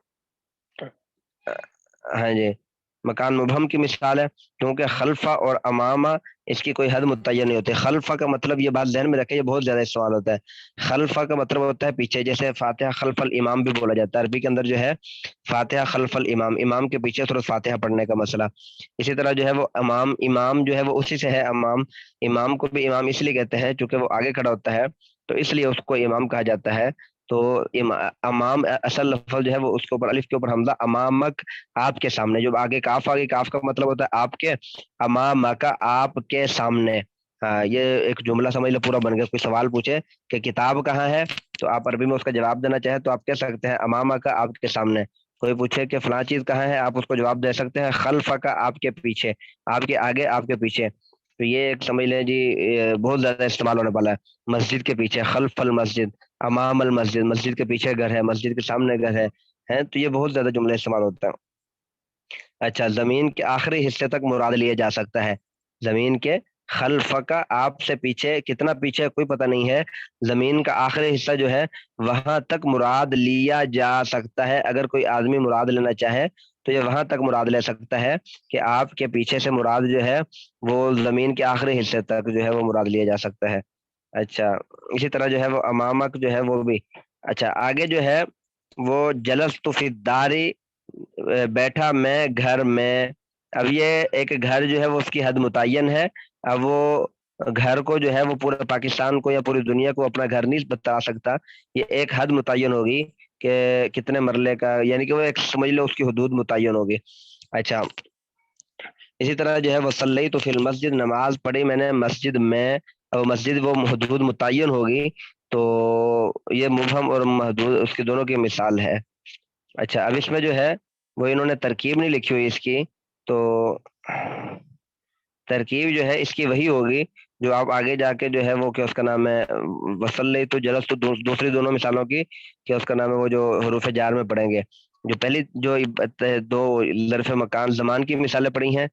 ہاں جی، مکان مبہم کی مثال ہے کیونکہ خلفہ اور امامہ اس کی کوئی حد متعین نہیں ہوتی. خلفہ کا مطلب، یہ بات ذہن میں رکھیں، یہ بہت زیادہ سوال ہوتا ہے. خلفہ کا مطلب ہوتا ہے پیچھے، جیسے فاتحہ خلف الامام بھی بولا جاتا ہے، عربی کے اندر جو ہے فاتحہ خلف الامام، امام کے پیچھے سورۃ فاتحہ پڑھنے کا مسئلہ. اسی طرح جو ہے وہ امام جو ہے وہ اسی سے ہے، امام کو بھی امام اس لیے کہتے ہیں چونکہ وہ آگے کھڑا ہوتا ہے تو اس لیے اس کو امام کہا جاتا ہے. تو امام اصل لفظ جو ہے وہ اس کے اوپر الف کے اوپر حمزہ، امامک آپ کے سامنے، جو آگے کاف آگے، کاف کا مطلب ہوتا ہے آپ کے، امامک آپ کے سامنے. ہاں، یہ ایک جملہ سمجھ لو پورا بن گیا. کوئی سوال پوچھے کہ کتاب کہاں ہے تو آپ عربی میں اس کا جواب دینا چاہیں تو آپ کہہ سکتے ہیں امامک آپ کے سامنے. کوئی پوچھے کہ فلاں چیز کہاں ہے، آپ اس کو جواب دے سکتے ہیں خلفک آپ کے پیچھے، آپ کے آگے، آپ کے پیچھے. تو یہ ایک سمجھ لیں جی بہت زیادہ استعمال ہونے والا ہے. مسجد کے پیچھے، خلف المسجد، امام المسجد، مسجد کے پیچھے گھر ہے، مسجد کے سامنے گھر ہے. تو یہ بہت زیادہ جملے استعمال ہوتا ہے. اچھا، زمین کے آخری حصے تک مراد لیا جا سکتا ہے. زمین کے خلف کا آپ سے پیچھے، کتنا پیچھے کوئی پتہ نہیں ہے، زمین کا آخری حصہ جو ہے وہاں تک مراد لیا جا سکتا ہے. اگر کوئی آدمی مراد لینا چاہے تو یہ وہاں تک مراد لے سکتا ہے کہ آپ کے پیچھے سے مراد جو ہے وہ زمین کے آخری حصے تک جو ہے وہ مراد لیا جا سکتا ہے. اچھا، اسی طرح جو ہے وہ امامک جو ہے وہ بھی. اچھا، آگے جو ہے وہ جلست فی الداری، بیٹھا میں گھر میں. اب یہ ایک گھر جو ہے وہ اس کی حد متعین ہے. اب وہ گھر کو جو ہے وہ پورے پاکستان کو یا پوری دنیا کو اپنا گھر نہیں بتا سکتا، یہ ایک حد متعین ہوگی کہ کتنے مرلے کا، یعنی کہ وہ ایک سمجھ لو اس کی حدود متعین ہوگی. اچھا، اسی طرح جو ہے وہ صلی تو فی المسجد، نماز پڑھی میں نے مسجد میں، اور مسجد وہ حدود متعین ہوگی. تو یہ مبہم اور محدود اس کی دونوں کی مثال ہے. اچھا، اب اس میں جو ہے وہ انہوں نے ترکیب نہیں لکھی ہوئی اس کی، تو ترکیب جو ہے اس کی وہی ہوگی جو آپ آگے جا کے جو ہے وہ کہ اس کا نام ہے وصلی تو جلس، تو دوسری دونوں مثالوں کی کہ اس کا نام ہے وہ جو حروف جار میں پڑھیں گے. جو پہلی جو دو ظرف مکان زمان کی مثالیں پڑھی ہیں،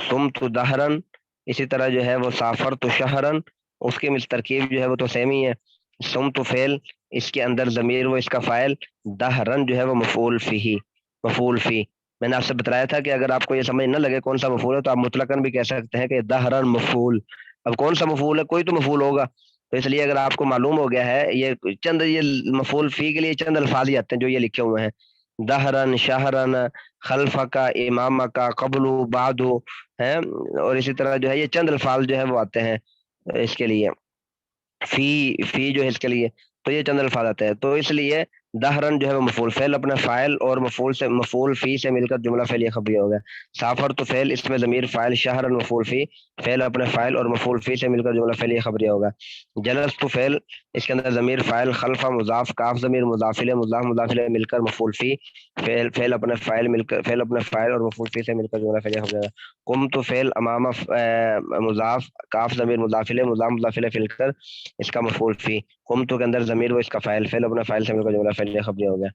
سم تو دہرن، اسی طرح جو ہے وہ سافر تو شہرن، اس کی ترکیب جو ہے وہ تو سیم ہی ہے. سم تو فعل، اس کے اندر ضمیر وہ اس کا فاعل، دہرن جو ہے وہ مفعول فی، مفعول فی. میں نے آپ سے بتایا تھا کہ اگر آپ کو یہ سمجھ نہ لگے کون سا مفعول ہے تو آپ مطلقاً بھی کہہ سکتے ہیں کہ دہرن مفعول. اب کون سا مفعول ہے، کوئی تو مفعول ہوگا. تو اس لیے اگر آپ کو معلوم ہو گیا ہے، یہ چند یہ مفعول فی کے لیے چند الفاظ ہی آتے ہیں جو یہ لکھے ہوئے ہیں، دہرن، شہرن، خلف کا، امام کا، قبل، بعد ہے. اور اسی طرح جو ہے یہ چند الفاظ جو ہے وہ آتے ہیں اس کے لیے، فی جو ہے اس کے لیے، تو یہ چند الفاظ آتے ہیں. تو اس لیے دہرن جو ہے وہ مفعول فعل اپنے فاعل اور مفعول فی سے مل کر جملہ فعلیہ خبریہ ہوگا. سافر تو فعل، اس میں ضمیر فاعل، شہرن مفعول فی، فعل اپنے فاعل اور مفعول فی سے مل کر جملہ فعلیہ خبریہ ہوگا. جلس تو فعل، اس کے اندر ضمیر فاعل، خلف مضاف، کاف ضمیر مضاف الیہ، مضاف مضاف الیہ مل کر مفعول فی، فعل اپنے فاعل مل کر، فعل اپنے فاعل اور مفعول فی سے مل کر جملہ فعلیہ خبریہ ہوگا. قم تو فعل، امام مضاف، کاف ضمیر مضاف الیہ، مضاف مضاف الیہ مل کر اس کا مفعول فی، قم تو کے اندر ضمیر وہ اس کا فاعل، فعل اپنے فاعل سے مل کر جملہ فعلیہ خبریہ ہو گیا.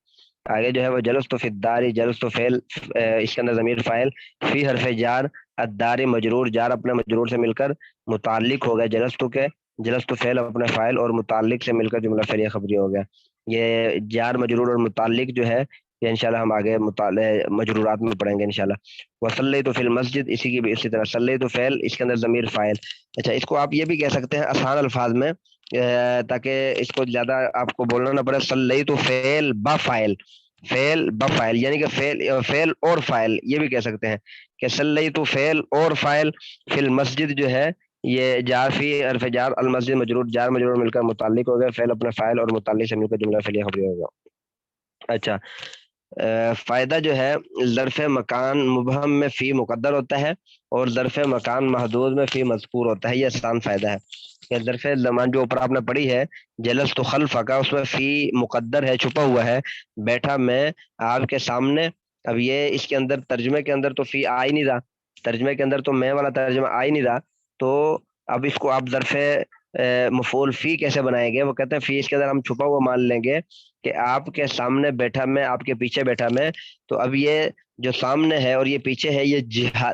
آگے جو ہے وہ جلس تو فی الداری، جلس تو فعل، اس کے اندر ضمیر فاعل، فی حرف جار، الداری مجرور، جار اپنے مجرور سے مل کر متعلق ہو گیا جلس تو کے، جلس تو فعل اپنے فاعل اور متعلق سے مل کر جملہ فعلیہ خبریہ ہو گیا. یہ جار مجرور اور متعلق جو ہے یہ انشاءاللہ ہم آگے مجرورات میں پڑھیں گے انشاءاللہ. وصلی تو فی المسجد، اسی کی بھی اسی طرح صلی تو فعل، اس کے اندر ضمیر فاعل. اچھا، اس کو آپ یہ بھی کہہ سکتے ہیں آسان الفاظ میں تاکہ اس کو زیادہ آپ کو بولنا نہ پڑے، صلی تو فعل با فاعل، فعل با فاعل، یعنی کہ فعل اور فاعل یہ بھی کہہ سکتے ہیں کہ صلی تو فعل اور فاعل، فی المسجد جو ہے یہ جار فی حرف جار، المسجد مجرور، جار مجرور مل کر متعلق ہو گیا، فعل اپنے فاعل اور متعلق سے مل کر جملہ فعلیہ خبریہ ہوگا. اچھا، فائدہ جو ہے ظرف مکان مبہم میں فی مقدر ہوتا ہے اور ظرف مکان محدود میں فی مذکور ہوتا ہے. یہ آسان فائدہ ہے. کہ ظرف زمان جو اوپر آپ نے پڑھی ہے جلست خلف کا، اس میں فی مقدر ہے، چھپا ہوا ہے، بیٹھا میں آپ کے سامنے. اب یہ اس کے اندر ترجمے کے اندر تو فی آ ہی نہیں رہا، ترجمے کے اندر تو میں والا ترجمہ آ ہی نہیں رہا. تو اب اس کو آپ ظرف مفعول فی کیسے بنائیں گے؟ وہ کہتے ہیں فی اس کے اندر ہم چھپا ہوا مان لیں گے کہ آپ کے سامنے بیٹھا میں، آپ کے پیچھے بیٹھا میں. تو اب یہ جو سامنے ہے اور یہ پیچھے ہے، یہ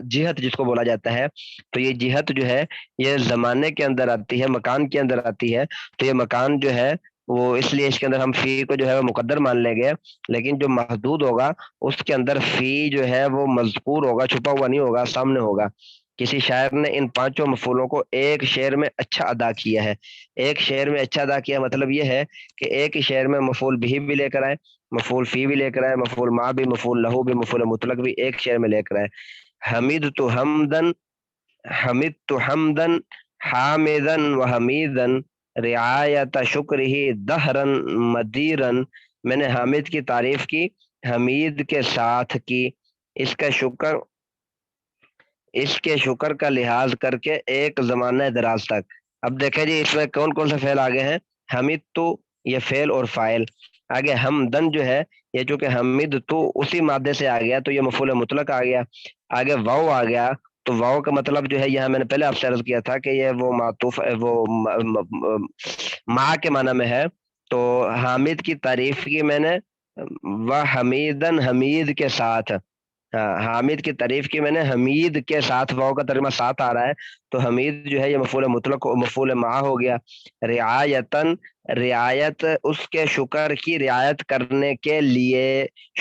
جہت جس کو بولا جاتا ہے. تو یہ جہت جو ہے یہ زمانے کے اندر آتی ہے، مکان کے اندر آتی ہے. تو یہ مکان جو ہے وہ اس لیے اس کے اندر ہم فی کو جو ہے وہ مقدر مان لیں گے. لیکن جو محدود ہوگا اس کے اندر فی جو ہے وہ مذکور ہوگا، چھپا ہوا نہیں ہوگا، سامنے ہوگا. کسی شاعر نے ان پانچوں مفعولوں کو ایک شعر میں اچھا ادا کیا ہے. ایک شعر میں اچھا ادا کیا مطلب یہ ہے کہ ایک ہی شعر میں مفعول بھی لے کر آئے، مفعول فی بھی لے کر آئے، مفعول ما بھی، مفعول لہو بھی، مفعول مطلق بھی ایک شعر میں لے کر آئے. حمید تو حمدن، حمید تو حمدن، حامدن و حمیدن، رعایت شکر ہی دہرن مدیرن. میں نے حامد کی تعریف کی، حمید کے ساتھ کی، اس کا شکر، اس کے شکر کا لحاظ کر کے ایک زمانہ دراز تک. اب دیکھیں جی اس میں کون کون سے فعل آگے ہیں. حمید تو یہ فعل اور فاعل آگے. حمدن جو ہے یہ چونکہ حمید تو اسی مادے سے آ گیا تو یہ مفعول مطلق آ گیا. آگے واو آ گیا، تو واو کا مطلب جو ہے یہاں میں نے پہلے آپ سے عرض کیا تھا کہ یہ وہ معطوف وہ ما کے معنی میں ہے. تو حامد کی تعریف کی میں نے و حمیدن، حمید کے ساتھ. حامد کی تعریف کی میں نے حمید کے ساتھ، واو کا ترجمہ ساتھ آ رہا ہے. تو حمید جو ہے یہ مفعول مطلق مفعول معا ہو گیا. رعایتن، رعایت اس کے شکر کی رعایت کرنے کے لیے،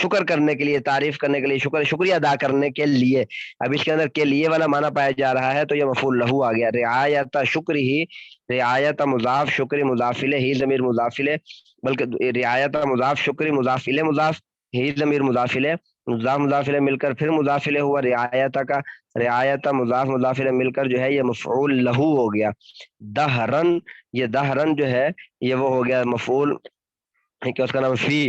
شکر کرنے کے لیے، تعریف کرنے کے لیے، شکریہ ادا کرنے کے لیے. اب اس کے اندر کے لیے والا معنی پایا جا رہا ہے تو یہ مفعول لہو آ گیا. رعایت شکر ہی، رعایت مضاف، شکری مضاف الیہ، ہی ضمیر مضاف الیہ، بلکہ رعایت مضاف، شکری مضاف الیہ مضاف، ہی ضمیر مضاف الیہ، مضاف مضاف الیہ مل کر پھر مضاف الیہ ہوا رعایت کا. رعایت مضاف مضاف الیہ مل کر جو ہے یہ مفعول لہو ہو گیا. دہرن، یہ دہرن جو ہے یہ وہ ہو گیا مفعول کہ اس کا نام فی.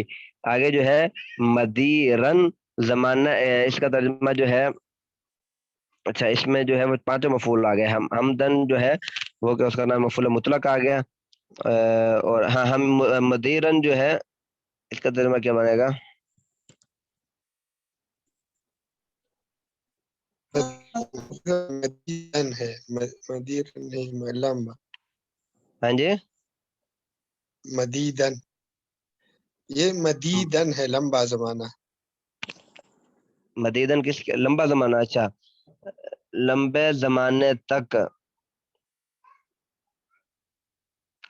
آگے جو ہے مدیرن، زمانہ، اس کا ترجمہ جو ہے اچھا اس میں جو ہے وہ پانچوں مفعول آ گئے. حمدن جو ہے وہ کہ اس کا نام مفعول مطلق آ گیا. اور ہاں ہم مدیرن جو ہے اس کا ترجمہ کیا بنے گا؟ مدیدن ہے، مدیر نہیں، لمبا. ہاں جی مدیدن، یہ مدیدن ہے، لمبا زمانہ. مدیدن کس کے لمبا زمانہ؟ اچھا لمبے زمانے تک.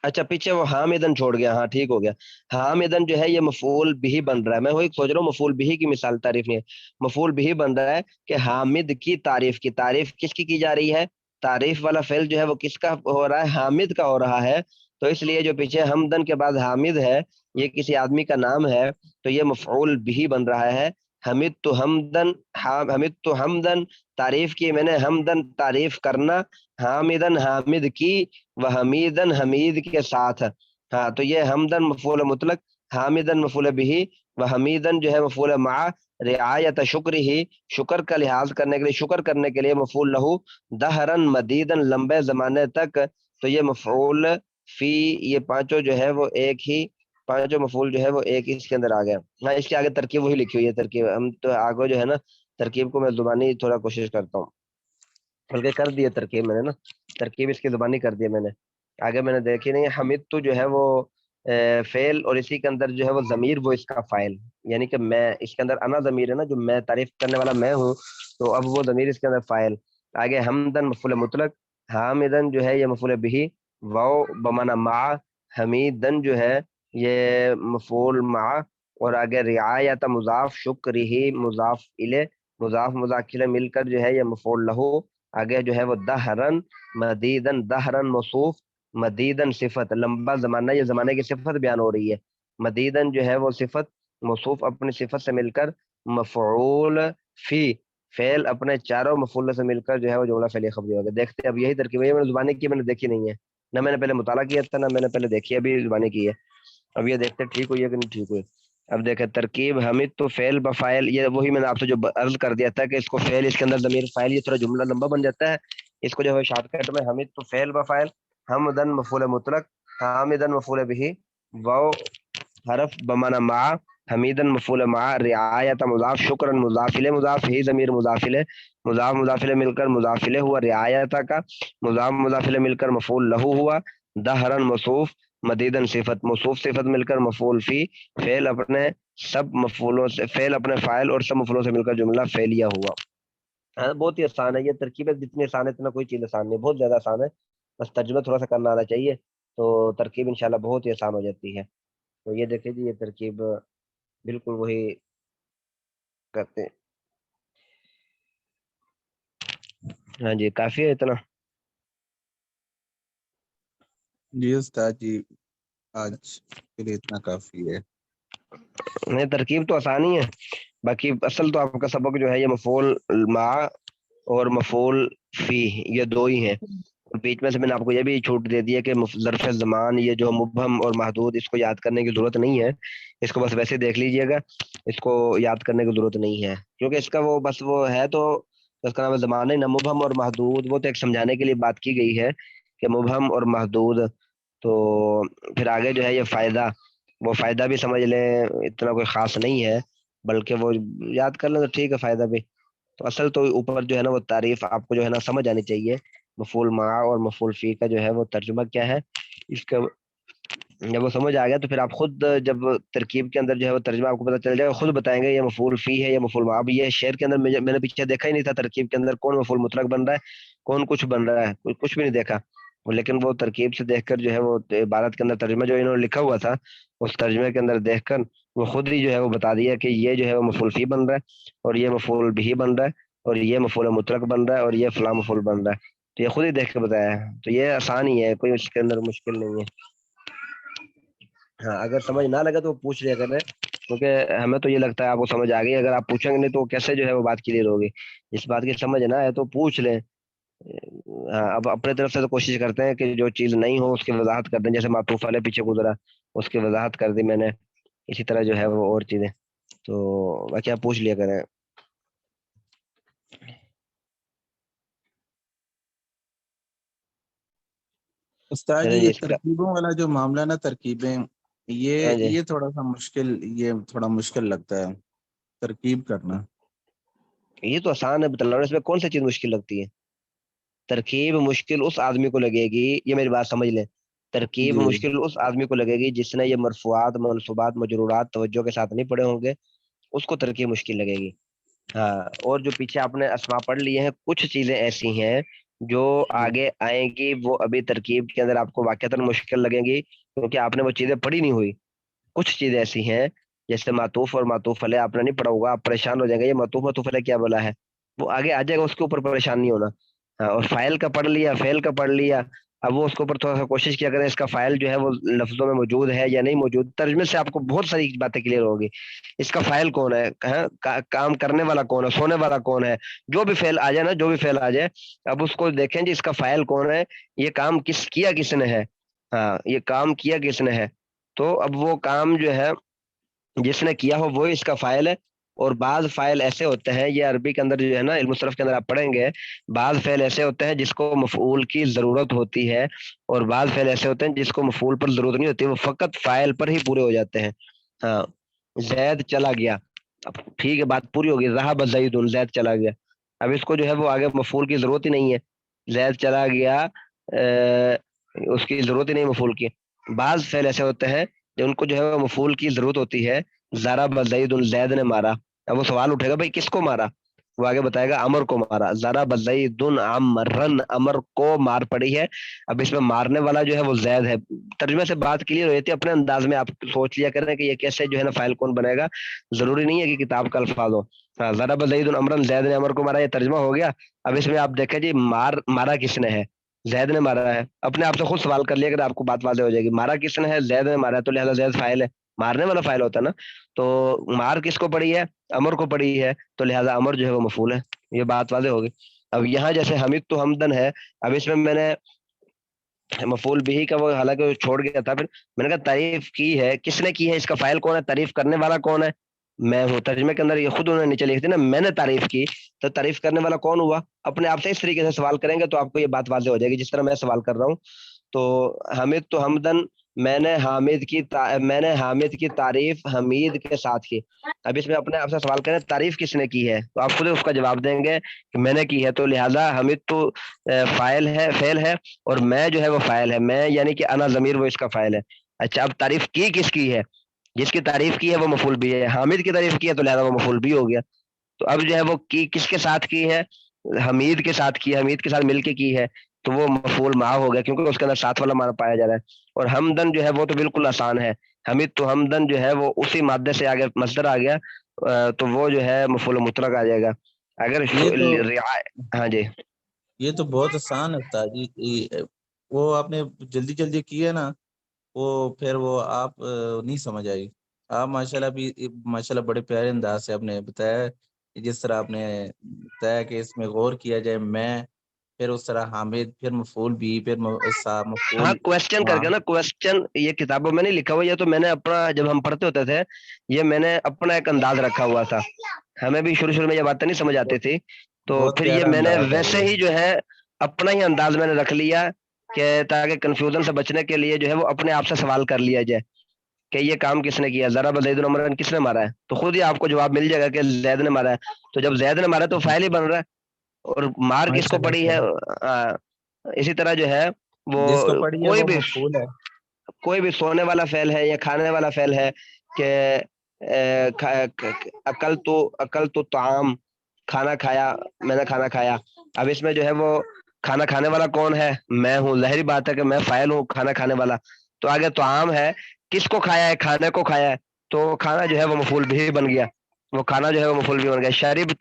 اچھا پیچھے وہ حامدن چھوڑ گیا، ہاں ٹھیک ہو گیا. حامدن جو ہے یہ مفعول بھی بن رہا ہے. میں وہی سوچ رہا ہوں مفعول بھی کی مثال تعریف نہیں ہے، مفعول بھی بن رہا ہے کہ حامد کی تعریف کی. تعریف کس کی جا رہی ہے؟ تعریف والا فعل جو ہے وہ کس کا ہو رہا ہے؟ حامد کا ہو رہا ہے. تو اس لیے جو پیچھے حمدن کے بعد حامد ہے یہ کسی آدمی کا نام ہے تو یہ مفعول بھی بن رہا ہے. حمید تو حمدن، حمید تو حمدن، تعریف کی میں نے، حمدن تعریف کرنا، حامدن حامد کی، و حمیدن حمید کے ساتھ. ہاں تو یہ حمدن مفعول مطلق، حامدن مفعول بھی، و حمیدن جو ہے مفعول مع. رعایت شکر ہی، شکر کا لحاظ کرنے کے لیے، شکر کرنے کے لیے مفعول لہو. دہرن مدیدن لمبے زمانے تک. تو یہ مفعول فی، یہ پانچوں جو ہے وہ ایک ہی، پانچوں مفعول جو ہے وہ ایک ہی اس کے اندر آ گیا. ہاں اس کے آگے ترکیب وہی لکھی ہوئی ہے. ترکیب ہم تو آگے جو ہے نا ترکیب کو میں زبانی تھوڑا کوشش کرتا ہوں، بلکہ کر دیا ترکیب میں نے نا، ترکیب اس کی زبانی کر دیا میں نے، آگے میں نے دیکھی نہیں. حمید تو جو ہے وہ فعل اور اسی کے اندر جو ہے وہ ضمیر وہ اس کا فاعل، یعنی کہ میں، اس کے اندر انا ضمیر ہے نا، جو میں تعریف کرنے والا میں ہوں، تو اب وہ ضمیر اس کے اندر فاعل. آگے حمدن مفعول مطلق، حامدن جو ہے یہ مفعول بھی، واو بمعنی مع، حمیدن جو ہے یہ مفعول مع. اور آگے رعایت مضاف، شکر ہی مضاف الیہ، مضاف مضاف الیہ مل کر جو ہے یہ مفعول لہو. آگے جو ہے وہ دہرن مدیدن، دہرن موصوف، مدیدن صفت، لمبا زمانہ، یہ زمانے کی صفت بیان ہو رہی ہے. مدیدن جو ہے وہ صفت، موصوف اپنی صفت سے مل کر مفعول فی، فعل اپنے چاروں مفعول سے مل کر جو ہے وہ جملہ فعلیہ خبری ہوگا. دیکھتے اب یہی ترکیب ہے، میں نے زبانی کی، میں نے دیکھی نہیں ہے، نہ میں نے پہلے مطالعہ کیا تھا، نہ میں نے پہلے دیکھی، ابھی زبانی کی ہے. اب یہ دیکھتے ٹھیک ہوئی ہے کہ نہیں ٹھیک ہوئی. اب دیکھیں ترکیب حمید تو فعل بفاعل، یہ وہی میں نے آپ سے جو عرض کر دیا تھا کہ اس کو فعل، اس کے اندر ضمیر فاعل، یہ تھوڑا جملہ لمبا بن جاتا ہے. اس کو جو ہے شارٹ کٹ میں حمید تو فعل بفاعل، حمدن مفعول مطلق، حامدن مفعول به، واو حرف بمعنی مع، حمیدن مفعول مع، رعایت مضاف، شکرن مضاف الیہ، مضاف ہی ضمیر مضاف الیہ، مضاف الیہ مل کر مضاف الیہ ہوا، رعایت کا مضاف الیہ مل کر مفعول لہو ہوا، دہرن موصوف، مدیدن صفت، موصوف صفت مل کر مفعول فی، فعل اپنے سب مفعولوں سے، فعل اپنے فاعل اور سب مفعولوں سے مل کر جملہ فعلیہ ہوا۔ بہت ہی آسان ہے یہ ترکیبیں، جتنی آسان ہے اتنا کوئی چیز آسان نہیں، بہت زیادہ آسان ہے، بس ترجمہ تھوڑا سا کرنا آنا چاہیے تو ترکیب انشاءاللہ بہت ہی آسان ہو جاتی ہے۔ تو یہ دیکھیں جی، یہ ترکیب بالکل وہی کرتے ہیں۔ ہاں جی، کافی ہے اتنا؟ جی استاد جی، آج کے لیے اتنا کافی ہے۔ نہیں، ترکیب تو آسان ہی ہے، باقی اصل تو آپ کا سبق جو ہے یہ مفعول مع اور مفعول فی، یہ دو ہی ہیں۔ بیچ میں سے میں نے آپ کو یہ بھی چھوٹ دے دی ہے کہ ظرف زمان یہ جو مبہم اور محدود، اس کو یاد کرنے کی ضرورت نہیں ہے، اس کو بس ویسے دیکھ لیجئے گا، اس کو یاد کرنے کی ضرورت نہیں ہے، کیونکہ اس کا وہ بس وہ ہے تو اس کا نام زمان ہے نا، مبہم اور محدود، وہ تو ایک سمجھانے کے لیے بات کی گئی ہے کہ مبہم اور محدود، تو پھر آگے جو ہے یہ فائدہ، وہ فائدہ بھی سمجھ لیں، اتنا کوئی خاص نہیں ہے، بلکہ وہ یاد کر لیں تو ٹھیک ہے فائدہ بھی۔ تو اصل تو اوپر جو ہے نا وہ تعریف آپ کو جو ہے نا سمجھ آنی چاہیے، مفعول مع اور مفعول فی کا جو ہے وہ ترجمہ کیا ہے، اس کا جب وہ سمجھ آ گیا تو پھر آپ خود جب ترکیب کے اندر جو ہے وہ ترجمہ آپ کو پتہ چل جائے گا، خود بتائیں گے یہ مفعول فی ہے یا مفعول مع۔ اب یہ شعر کے اندر میں نے پیچھے دیکھا ہی نہیں تھا ترکیب کے اندر کون مفعول مطلق بن رہا ہے، کون کچھ بن رہا ہے، کچھ بھی نہیں دیکھا، لیکن وہ ترکیب سے دیکھ کر جو ہے وہ عبارت کے اندر ترجمہ جو انہوں نے لکھا ہوا تھا، اس ترجمے کے اندر دیکھ کر وہ خود ہی جو ہے وہ بتا دیا کہ یہ جو ہے وہ مفعول فی بن رہا ہے، اور یہ مفعول بھی بن رہا ہے، اور یہ مفعول مطلق بن رہا ہے، اور یہ فلاں مفعول بن رہا ہے، تو یہ خود ہی دیکھ کے بتایا ہے، تو یہ آسان ہی ہے، کوئی اس کے اندر مشکل نہیں ہے۔ ہاں، اگر سمجھ نہ لگا تو پوچھ لیا کریں، کیونکہ ہمیں تو یہ لگتا ہے آپ کو سمجھ آ گئی، اگر آپ پوچھیں گے نہیں تو کیسے جو ہے وہ بات کلیئر ہوگی، اس بات کی سمجھ نہ ہے تو پوچھ لیں۔ ہاں، اب اپنے طرف سے تو کوشش کرتے ہیں کہ جو چیز نہیں ہو اس کی وضاحت کر دیں، جیسے معطوف والے پیچھے گزرا اس کی وضاحت کر دی میں نے، اسی طرح جو ہے وہ اور چیزیں، تو باقی آپ پوچھ لیا کریں۔ استاد جی چلیں یہ اس کا، ترکیبوں والا جو معاملہ نا، ترکیبیں ہاں جی، یہ تھوڑا سا مشکل، یہ تھوڑا مشکل لگتا ہے ترکیب کرنا۔ یہ تو آسان ہے، بتا رہا ہوں، اس میں کون سی چیز مشکل لگتی ہے؟ ترکیب مشکل اس آدمی کو لگے گی، یہ میری بات سمجھ لیں، ترکیب جی مشکل اس آدمی کو لگے گی جس نے یہ مرفوعات منصوبات مجرورات توجہ کے ساتھ نہیں پڑھے ہوں گے، اس کو ترکیب مشکل لگے گی۔ ہاں، اور جو پیچھے آپ نے اسما پڑھ لیے ہیں، کچھ چیزیں ایسی ہیں جو جی آگے آئیں گی، وہ ابھی ترکیب کے اندر آپ کو واقعتاً مشکل لگیں گی، کیونکہ آپ نے وہ چیزیں پڑھی نہیں ہوئی۔ کچھ چیزیں ایسی ہیں جیسے معطوف اور معطوف علیہ آپ نے نہیں پڑھا ہوگا، آپ پریشان ہو جائیں گے، یہ معطوف علیہ کیا بولا ہے، وہ آگے آ جائے گا، اس کے اوپر پریشان نہیں ہونا۔ ہاں، اور فائل کا پڑھ لیا، فعل کا پڑھ لیا، اب وہ اس کے اوپر تھوڑا سا کوشش کیا کریں اس کا فائل جو ہے وہ لفظوں میں موجود ہے یا نہیں موجود، ترجمے سے آپ کو بہت ساری باتیں کلیئر ہوگی، اس کا فائل کون ہے، کام کرنے والا کون ہے، سونے والا کون ہے، جو بھی فعل آ جائے نا، جو بھی فعل آ جائے، اب اس کو دیکھیں جی اس کا فائل کون ہے، یہ کام کس نے ہے، ہاں یہ کام کیا کس نے ہے، تو اب وہ کام جو ہے جس نے کیا ہو وہ اس کا فائل ہے۔ اور بعض فائل ایسے ہوتے ہیں، یہ عربی کے اندر جو ہے نا علم الصرف کے اندر آپ پڑھیں گے، بعض فعل ایسے ہوتے ہیں جس کو مفعول کی ضرورت ہوتی ہے، اور بعض فعل ایسے ہوتے ہیں جس کو مفعول پر ضرورت نہیں ہوتی، وہ فقط فائل پر ہی پورے ہو جاتے ہیں۔ ہاں، زید چلا گیا، اب ٹھیک ہے بات پوری ہوگی، ذہب زید، زید چلا گیا، اب اس کو جو ہے وہ آگے مفعول کی ضرورت ہی نہیں ہے، زید چلا گیا، اس کی ضرورت ہی نہیں مفعول کی۔ بعض فعل ایسے ہوتے ہیں ان کو جو ہے وہ مفعول کی ضرورت ہوتی ہے، ضرب زید، زید نے مارا، اب وہ سوال اٹھے گا بھائی کس کو مارا، وہ آگے بتائے گا امر کو مارا، ضرب زید عمرن، امر کو مار پڑی ہے، اب اس میں مارنے والا جو ہے وہ زید ہے۔ ترجمے سے بات کلیئر ہو جاتی ہے، اپنے انداز میں آپ سوچ لیا کریں کہ یہ کیسے جو ہے نا فائل کون بنے گا، ضروری نہیں ہے کہ کتاب کا الفاظ ہو۔ ہاں، ضرب زید عمرن، زید نے امر کو مارا، یہ ترجمہ ہو گیا۔ اب اس میں آپ دیکھیں جی مارا کس نے ہے، زید نے مارا ہے، اپنے آپ سے خود سوال کر لیا اگر آپ کو بات واضح ہو جائے گی، مارا کس نے ہے، زید نے مارا ہے، تو لہذا زید فاعل ہے، مارنے والا فاعل ہوتا ہے نا، تو مار کس کو پڑی ہے، امر کو پڑی ہے، تو لہذا امر جو ہے وہ مفعول ہے، یہ بات واضح ہوگی۔ اب یہاں جیسے حمید تو حمدن ہے، اب اس میں نے مفعول بھی کا وہ حالانکہ چھوڑ گیا تھا، پھر میں نے کہا تعریف کی ہے، کس نے کی ہے، اس کا فاعل کون ہے، تعریف کرنے والا کون ہے، میں ہوں، ترجمے کے اندر یہ خود انہوں نے نیچے لکھ دی نا، میں نے تعریف کی، تو تعریف کرنے والا کون ہوا، اپنے آپ سے اس طریقے سے سوال کریں گے تو آپ کو یہ بات واضح ہو جائے گی جس طرح میں سوال کر رہا ہوں، تو حمید تو حمدن، میں نے حامد کی تعریف حمید کے ساتھ کی. اب اس میں اپنے آپ سے سوال کریں تعریف کس نے کی ہے، تو آپ خود اس کا جواب دیں گے کہ میں نے کی ہے. تو لہٰذا حمید تو فاعل ہے اور میں جو ہے وہ فاعل ہے. میں یعنی کہ انا ضمیر وہ اس کا فاعل ہے. اچھا اب تعریف کی کس کی ہے؟ جس کی تعریف کی ہے وہ مفعول بھی ہے. حامد کی تعریف کی ہے تو لہٰذا وہ مفعول بھی ہو گیا. تو اب جو ہے وہ کی کس کے ساتھ کی ہے؟ حمید کے ساتھ کی ہے، حمید کے ساتھ مل کے کی ہے، تو وہ مفعول معہ ہو گیا کیونکہ اس کے اندر ساتھ والا معنی پایا جا رہا ہے. اور حمدن جو ہے وہ تو بالکل آسان ہے. حمید تو حمدن جو ہے وہ اسی مادے سے آگے مصدر آ گیا، تو وہ جو ہے مفعول مطلق آ جائے گا. اگر ہاں جی یہ تو بہت آسان ہے استاد جی. وہ آپ نے جلدی جلدی کی ہے نا، وہ پھر وہ آپ نہیں سمجھ آئی. آپ ماشاءاللہ بھی ماشاءاللہ بڑے پیارے انداز سے آپ نے بتایا. جس طرح آپ نے بتایا کہ اس میں غور کیا جائے، میں پھر اس طرح حامد، پھر مفعول بھی، پھر ہاں مفعول کوشچن کر کے نا، کوشچن یہ کتابوں میں نہیں لکھا ہوا، یہ تو میں نے اپنا جب ہم پڑھتے ہوتے تھے یہ میں نے اپنا ایک انداز رکھا ہوا تھا. ہمیں بھی شروع میں یہ باتیں نہیں سمجھ آتی تھی، تو بہت پھر یہ پیارا میں نے انداز ہے ویسے یہ. ہی جو ہے اپنا ہی انداز میں نے رکھ لیا کہ تاکہ کنفیوژن سے بچنے کے لیے جو ہے وہ اپنے آپ سے سوال کر لیا جائے کہ یہ کام کس نے کیا، ذرا زید عمران کس نے مارا ہے، تو خود ہی آپ کو جواب مل جائے گا کہ زید نے مارا ہے. تو جب زید نے مارا تو فاعل ہی بن رہا ہے، اور مار کس کو ماشاءاللہ پڑی ہے. سر، اسی طرح جو ہے وہ جس کو پڑھی ہے کوئی وہ بھی مفعول ہے. سونے والا فعل ہے یا کھانے والا فعل ہے کہ عقل تو طعام، کھانا کھایا، میں نے کھانا کھایا. اب اس میں جو ہے وہ کھانا کھانے والا کون ہے؟ میں ہوں. ظاہری بات ہے کہ میں فاعل ہوں کھانا کھانے والا. تو آگے طعام ہے، کس کو کھایا ہے؟ کھانے کو کھایا ہے، تو کھانا جو ہے وہ مفعول بھی بن گیا. وہ کھانا جو ہے وہ مفعول بھی بن گیا. شریب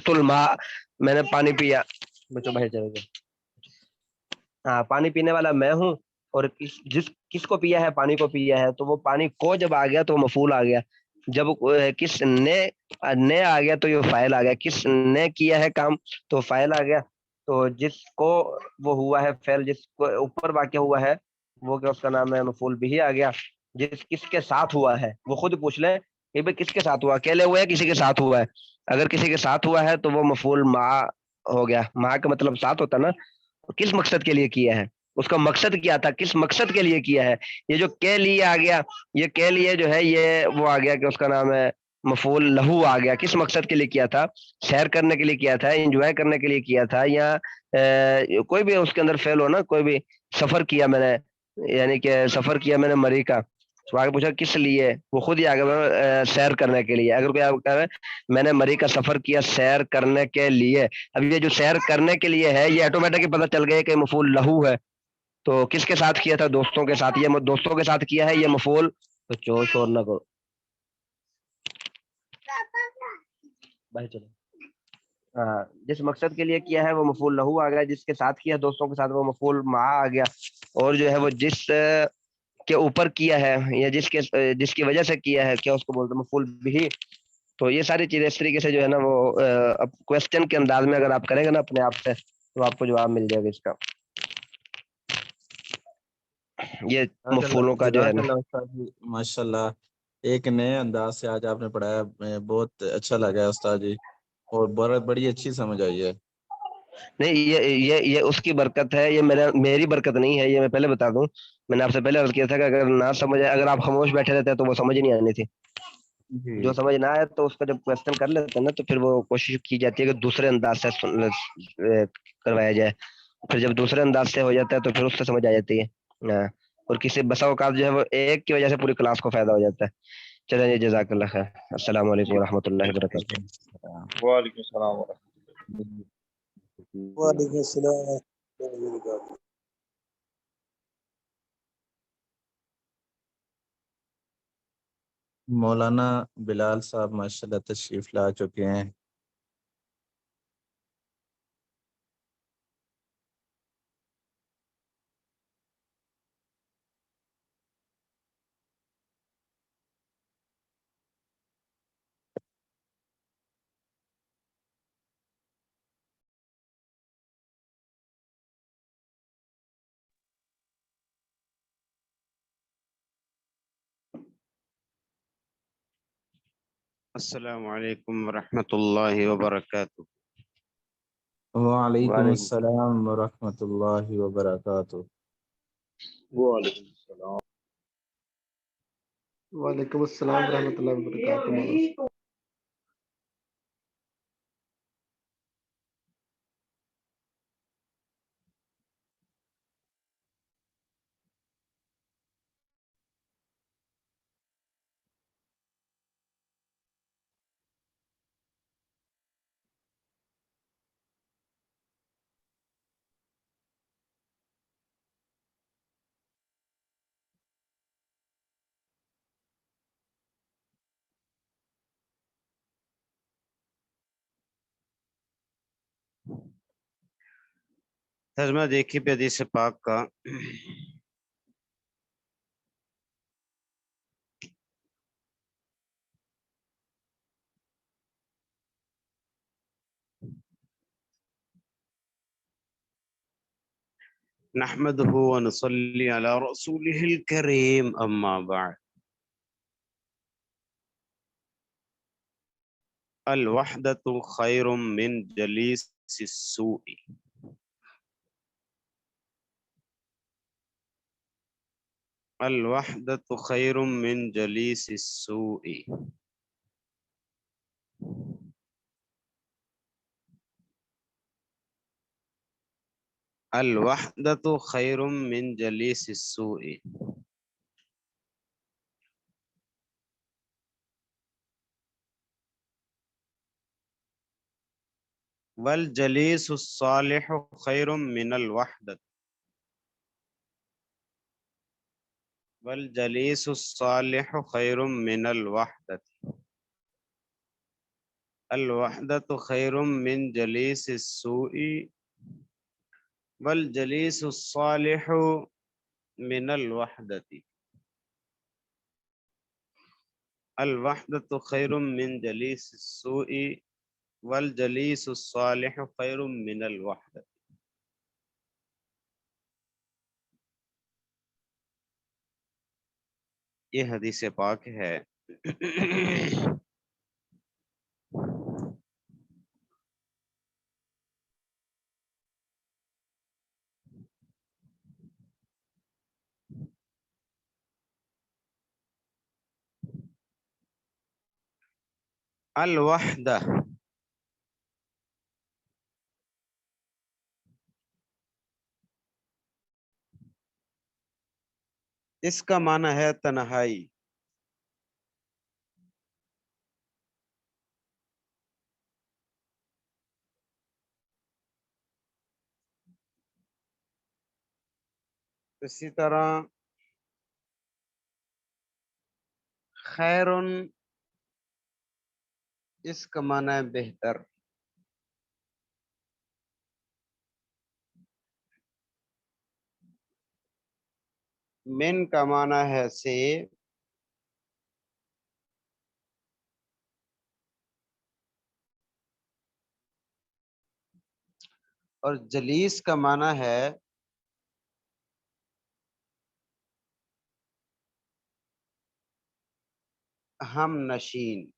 تو الماء، میں نے پانی پیا. بچوں باہر چلے گئے. ہاں پانی پینے والا میں ہوں، اور کس کو پیا ہے؟ پانی کو پیا ہے. تو وہ پانی کو جب آ گیا تو مفعول آ گیا. جب کس نے آ گیا تو یہ فاعل آ گیا. کس نے کیا ہے کام تو فاعل آ گیا. تو جس کو وہ ہوا ہے فعل، جس کو اوپر واقع ہوا ہے وہ کیا اس کا نام ہے؟ مفعول بھی آ گیا. کس کے ساتھ ہوا ہے وہ خود پوچھ لیں کہ بھائی کس کے ساتھ ہوا، اکیلے ہوا ہے کسی کے ساتھ ہوا ہے. اگر کسی کے ساتھ ہوا ہے تو وہ مفعول مع ہو گیا. مع کا مطلب ساتھ ہوتا نا. کس مقصد کے لیے کیا ہے، اس کا مقصد کیا تھا، کس مقصد کے لیے کیا ہے. یہ جو کے لیے آ گیا، یہ کے لیے جو ہے یہ وہ آ گیا کہ اس کا نام ہے مفعول لہو آ گیا. کس مقصد کے لیے کیا تھا؟ سیر کرنے کے لیے کیا تھا، انجوائے کرنے کے لیے کیا تھا، یا کوئی بھی اس کے اندر فعل ہو نا. کوئی بھی سفر کیا میں نے، یعنی کہ سفر کیا میں نے مری کا، تو آگے پوچھا کس لیے، وہ خود ہی آگے سیر کرنے کے لیے. اگر کوئی آپ کہہ رہے میں نے مری کا سفر کیا سیر کرنے کے لیے، اب یہ جو سیر کرنے کے لیے ہے یہ آٹومیٹک پتہ چل گیا کہ مفعول لہو ہے. تو کس کے ساتھ کیا تھا؟ دوستوں کے ساتھ. یہ دوستوں کے ساتھ کیا ہے یہ مفعول. تو چور شور نہ کرو، باہر چلو. ہاں جس مقصد کے لیے کیا ہے وہ مفعول لہو آ گیا. جس کے ساتھ کیا دوستوں کے ساتھ وہ مفعول مع آ گیا. اور جو ہے وہ جس کے اوپر کیا ہے یا جس کی وجہ سے کیا ہے کیا اس کو بولتے ہیں مفعول بھی. تو یہ ساری چیزیں اس طریقے سے جو ہے نا وہ اب کوشچن کے انداز میں اگر آپ کریں گے نا اپنے آپ سے تو آپ کو جواب مل جائے گا اس کا. یہ مفعولوں کا جو ہے جزاک نا. اللہ استاد جی، ماشاءاللہ ایک نئے انداز سے آج آپ نے پڑھایا. بہت اچھا لگا ہے استاد جی، اور بڑی اچھی سمجھ آئی ہے. نہیں یہ اس کی برکت ہے، یہ میری برکت نہیں ہے. یہ میں پہلے بتا دوں، میں نے آپ سے پہلے عرض کیا تھا کہ اگر نہ سمجھ آئے، اگر آپ خاموش بیٹھے رہتے تو وہ سمجھ نہیں آنی تھی. جی جو سمجھ نہ آئے تو اس کا جب کوشچن کر لیتے ہیں نا تو پھر وہ کوشش کی جاتی ہے کہ دوسرے انداز سے کروایا جائے. پھر جب دوسرے انداز سے ہو جاتا ہے تو پھر اس سے سمجھ آ جاتی ہے. ہاں، اور کسی بسا اوقات جو ہے وہ ایک کی وجہ سے پوری کلاس کو فائدہ ہو جاتا ہے. چلیں جی جزاک اللہ خیر. السلام علیکم ورحمۃ اللہ وبرکاتہ. وعلیکم السلام ورحمۃ وعلیکم السلام ورحمۃ اللہ وبرکاتہ. مولانا بلال صاحب ماشاءاللہ تشریف لا چکے ہیں. السلام علیکم ورحمۃ اللہ وبرکاتہ. وعلیکم وعلیکم السلام ورحمۃ اللہ وبرکاتہ. وعلیکم السلام. وعلیکم السلام ورحمۃ اللہ وبرکاتہ مولانا. ترجمہ دیکھیے پہ حدیث پاک کا. نحمده ونصلي على رسوله الكريم اما بعد. الوحدة خير من جليس السوء. الوحدة خير من جليس السوء. الوحدة خير من جليس السوء. والجليس الصالح خير من الوحدة. والجليس الصالح خير من الوحدة. الوحدة خير من جليس السوء. والجليس الصالح من الوحدة. الوحدة خير من جليس السوء. والجليس الصالح خير من الوحدة. یہ حدیث پاک ہے. الوحدہ اس کا معنی ہے تنہائی. اسی طرح خیرن اس کا معنی ہے بہتر. من کا معنی ہے سے. اور جلیس کا معنی ہے ہم نشین،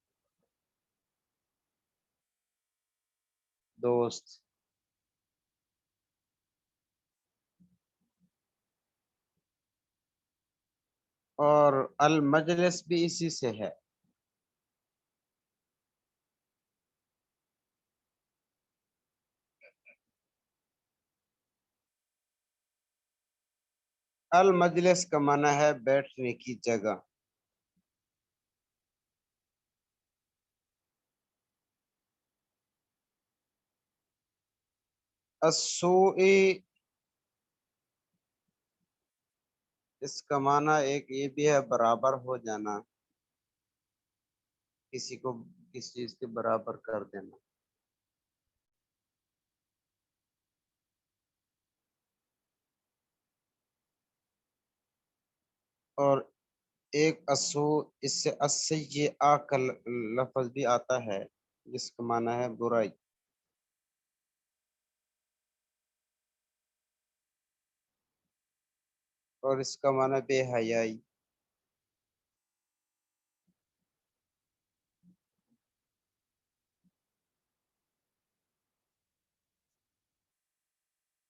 دوست. اور المجلس بھی اسی سے ہے. المجلس کا معنی ہے بیٹھنے کی جگہ. السوء اس کا معنی ایک یہ بھی ہے برابر ہو جانا، کسی کو کسی چیز کے برابر کر دینا. اور ایک اسو اس سے السیئہ کا لفظ بھی آتا ہے جس کا معنی ہے برائی. اور اس کا معنی بے حیائی.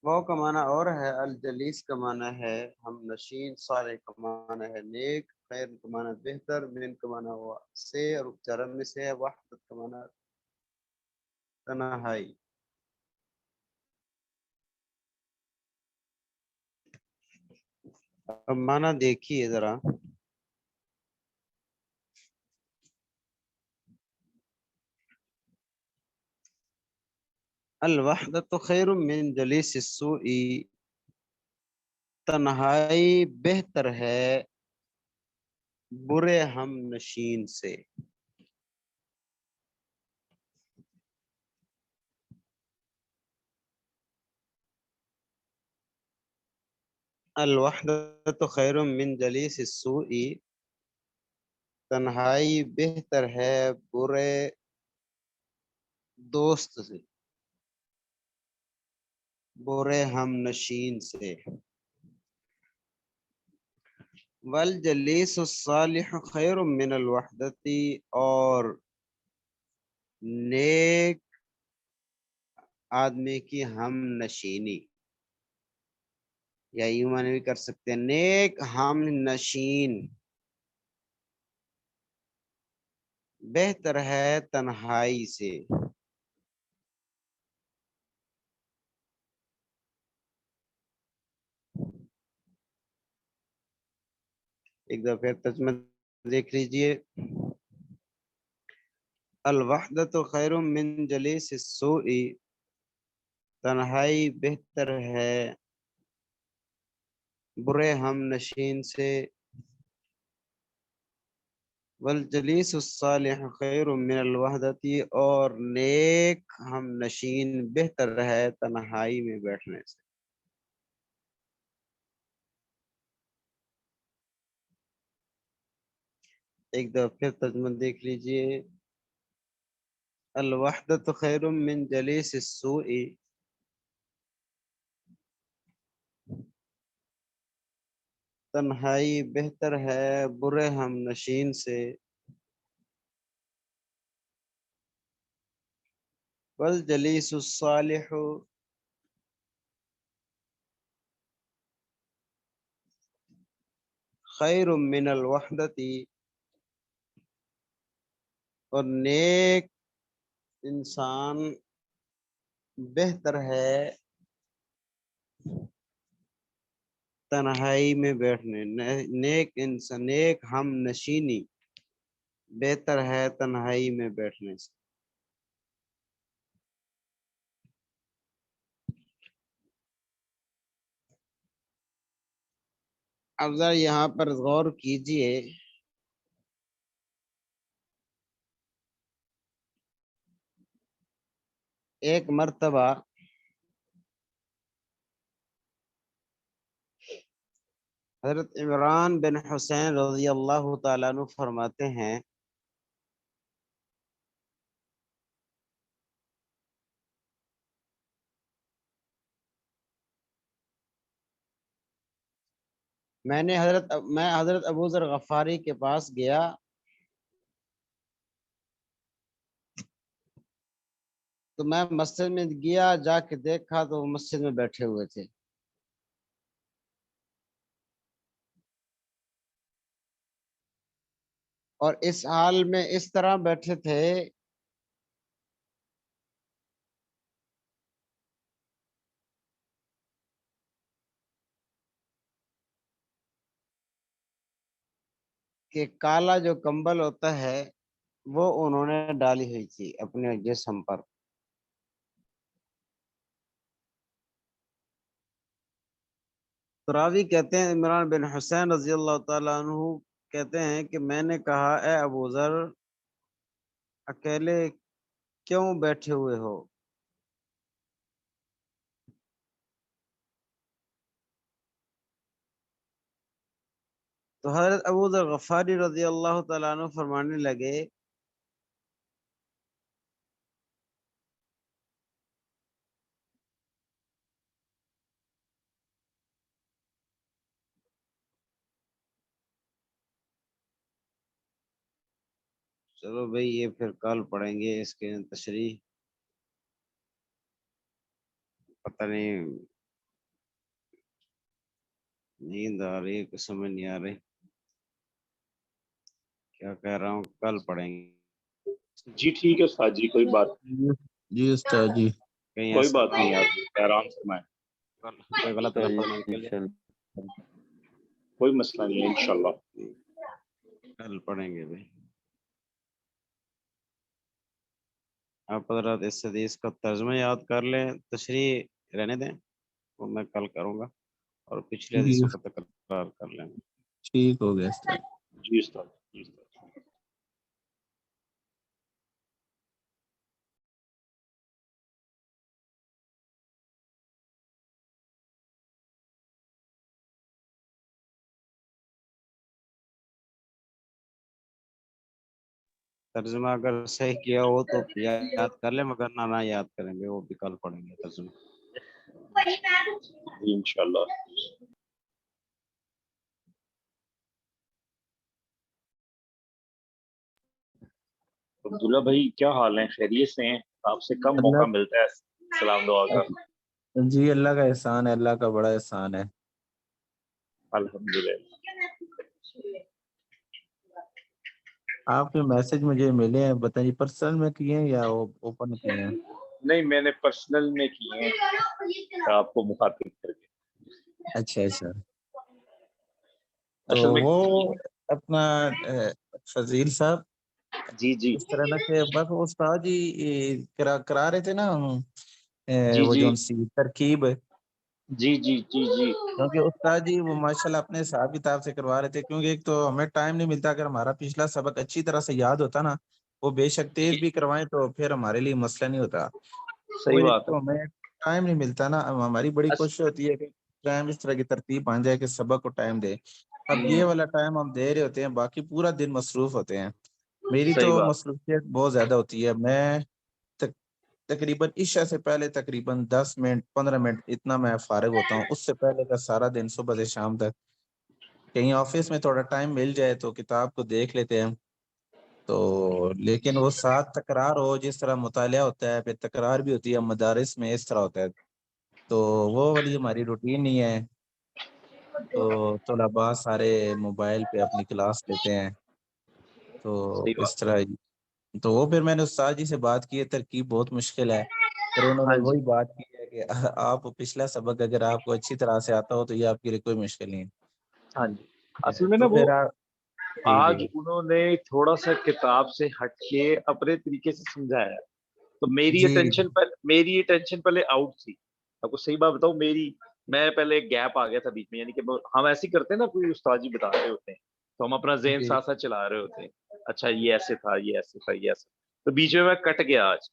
واو کا معنی اور ہے، الجلیس کا معنی ہے ہم نشین، صالح کا معنی ہے نیک، خیر کا معنی بہتر، من کا معنی ہوا سے، اور چرم میں سے ہے، وحدت کا معنی تنہائی۔ اب معنی دیکھیے ذرا، الوحدت خیر من جلیس السوء، تنہائی بہتر ہے برے ہم نشین سے۔ الوحدت خیر من جلیس السوء، تنہائی بہتر ہے برے دوست سے، برے ہم نشین سے۔ والجلیس الصالح خیر من الوحدت، اور نیک آدمی کی ہم نشینی، یا یوں معنی بھی کر سکتے ہیں نیک ہم نشین بہتر ہے تنہائی سے۔ ایک دفعہ پھر ترجمہ دیکھ لیجئے، الوحدت خیر من جلیس السوء، تنہائی بہتر ہے برے ہم نشین سے۔ والجلیس الصالح خیر من الوحدت، اور نیک ہم نشین بہتر ہے تنہائی میں بیٹھنے سے۔ ایک دفعہ پھر ترجمہ دیکھ لیجئے، الوحدت خیر من جلیس السوء، تنہائی بہتر ہے برے ہم نشین سے۔ والجلیس الصالح خیر من الوحدت، اور نیک انسان بہتر ہے تنہائی میں بیٹھنے، نیک انسان نیک ہم نشینی بہتر ہے تنہائی میں بیٹھنے سے۔ اب ذرا یہاں پر غور کیجئے، ایک مرتبہ حضرت عمران بن حسین رضی اللہ تعالیٰ عنہ فرماتے ہیں، میں حضرت ابو ذر غفاری کے پاس گیا، تو میں مسجد میں گیا، جا کے دیکھا تو وہ مسجد میں بیٹھے ہوئے تھے، اور اس حال میں اس طرح بیٹھے تھے کہ کالا جو کمبل ہوتا ہے وہ انہوں نے ڈالی ہوئی تھی اپنے جسم پر۔ تو راوی کہتے ہیں عمران بن حسین رضی اللہ تعالیٰ عنہ کہتے ہیں کہ میں نے کہا اے ابو ذر، اکیلے کیوں بیٹھے ہوئے ہو؟ تو حضرت ابو ذر غفاری رضی اللہ تعالیٰ عنہ فرمانے لگے چلو بھئی یہ پھر کل پڑھیں گے اس کے تشریح، پتہ نہیں نیند آ رہی ہے، کچھ سمجھ نہیں آ رہی کیا کہہ رہا ہوں، کل پڑھیں گے جی ٹھیک ہے استاد جی، کوئی بات جی استاد جی کہیں کوئی ایسا بات نہ نہیں، ہو آپ آرام سے فرمائیں، کوئی غلط فہمی کے لیے کوئی مسئلہ نہیں ہے انشاءاللہ۔ کل پڑھیں گے بھائی۔ آپ حضرات اس حدیث کا ترجمہ یاد کر لیں، تشریح رہنے دیں، وہ میں کل کروں گا، اور پچھلے جی حدیثوں کا تکرار کر لیں گے۔ ٹھیک ہو گیا استاد جی استاد، جی استاد۔ ترجمہ اگر صحیح کیا ہو تو یاد کر لیں، مگر نہ یاد کریں گے وہ بھی کل پڑھیں گے ترجمہ۔ جی انشاءاللہ۔ عبداللہ بھائی کیا حال ہیں، خیریت سے ہیں؟ آپ سے کم موقع اللہ ملتا ہے سلام دعا کا۔ جی اللہ کا احسان ہے، اللہ کا بڑا احسان ہے۔ الحمدللہ۔ آپ کے میسج مجھے ملے ہیں، بتائیے پرسنل میں کیے ہیں یا اوپن کیے ہیں؟ نہیں میں نے پرسنل میں کیے ہیں آپ کو مخاطب کر کے۔ اچھا اچھا، تو اصل میں وہ اپنا فضیل صاحب جی جی اس طرح نہ کہ بس استاد جی کرا رہے تھے نا جی وہ جی جو سی ترکیب، جی جی جی جی کیونکہ استاد جی وہ ماشاءاللہ اپنے حساب کتاب سے کروا رہے تھے، کیونکہ ایک تو ہمیں ٹائم نہیں ملتا، اگر ہمارا پچھلا سبق اچھی طرح سے یاد ہوتا نا، وہ بے شک تیز بھی کروائیں تو پھر ہمارے لیے مسئلہ نہیں ہوتا۔ وہ صحیح ایک بات ہے۔ تو ہمیں ٹائم نہیں ملتا نا، ہماری بڑی کوشش ہوتی ہے کہ ٹائم اس طرح کی ترتیب بن جائے کہ سبق کو ٹائم دے۔ اب یہ والا ٹائم ہم دے رہے ہوتے ہیں، باقی پورا دن مصروف ہوتے ہیں۔ میری صحیح تو بات۔ مصروفیت بہت زیادہ ہوتی ہے، میں تقریباً عشاء سے پہلے تقریباً 10 منٹ 15 منٹ اتنا میں فارغ ہوتا ہوں، اس سے پہلے کا سارا دن صبح سے شام تک کہیں آفس میں تھوڑا ٹائم مل جائے تو کتاب کو دیکھ لیتے ہیں، تو لیکن وہ ساتھ تکرار ہو، جس طرح مطالعہ ہوتا ہے پھر تکرار بھی ہوتی ہے مدارس میں، اس طرح ہوتا ہے، تو وہ والی ہماری روٹین نہیں ہے۔ تو طلباء سارے موبائل پہ اپنی کلاس لیتے ہیں، تو صحیح اس بات۔ طرح تو وہ پھر میں نے استاد جی سے بات کی ہے، ترکیب بہت مشکل ہے، پھر انہوں نے ہاں جی وہی بات کی ہے کہ آپ پچھلا سبق اگر آپ کو اچھی طرح سے آتا ہو تو یہ آپ کے لیے کوئی مشکل نہیں ہاں جی، ہے، اصل میں نا تو وہ پھر آپ جی جی آج انہوں نے تھوڑا سا کتاب سے ہٹ کے اپنے طریقے سے سمجھایا، تو میری جی اٹینشن پہلے آؤٹ تھی۔ آپ کو صحیح بات بتاؤں، میں پہلے گیپ آ گیا تھا بیچ میں، یعنی کہ ہم ایسے ہی کرتے ہیں نا، کوئی استاد جی بتا رہے ہوتے ہیں تو ہم اپنا ذہن جی ساتھ ساتھ چلا رہے ہوتے ہیں، اچھا یہ ایسے تھا، یہ ایسے تھا، یہ ایسے، تو بیچ میں کٹ گیا آج۔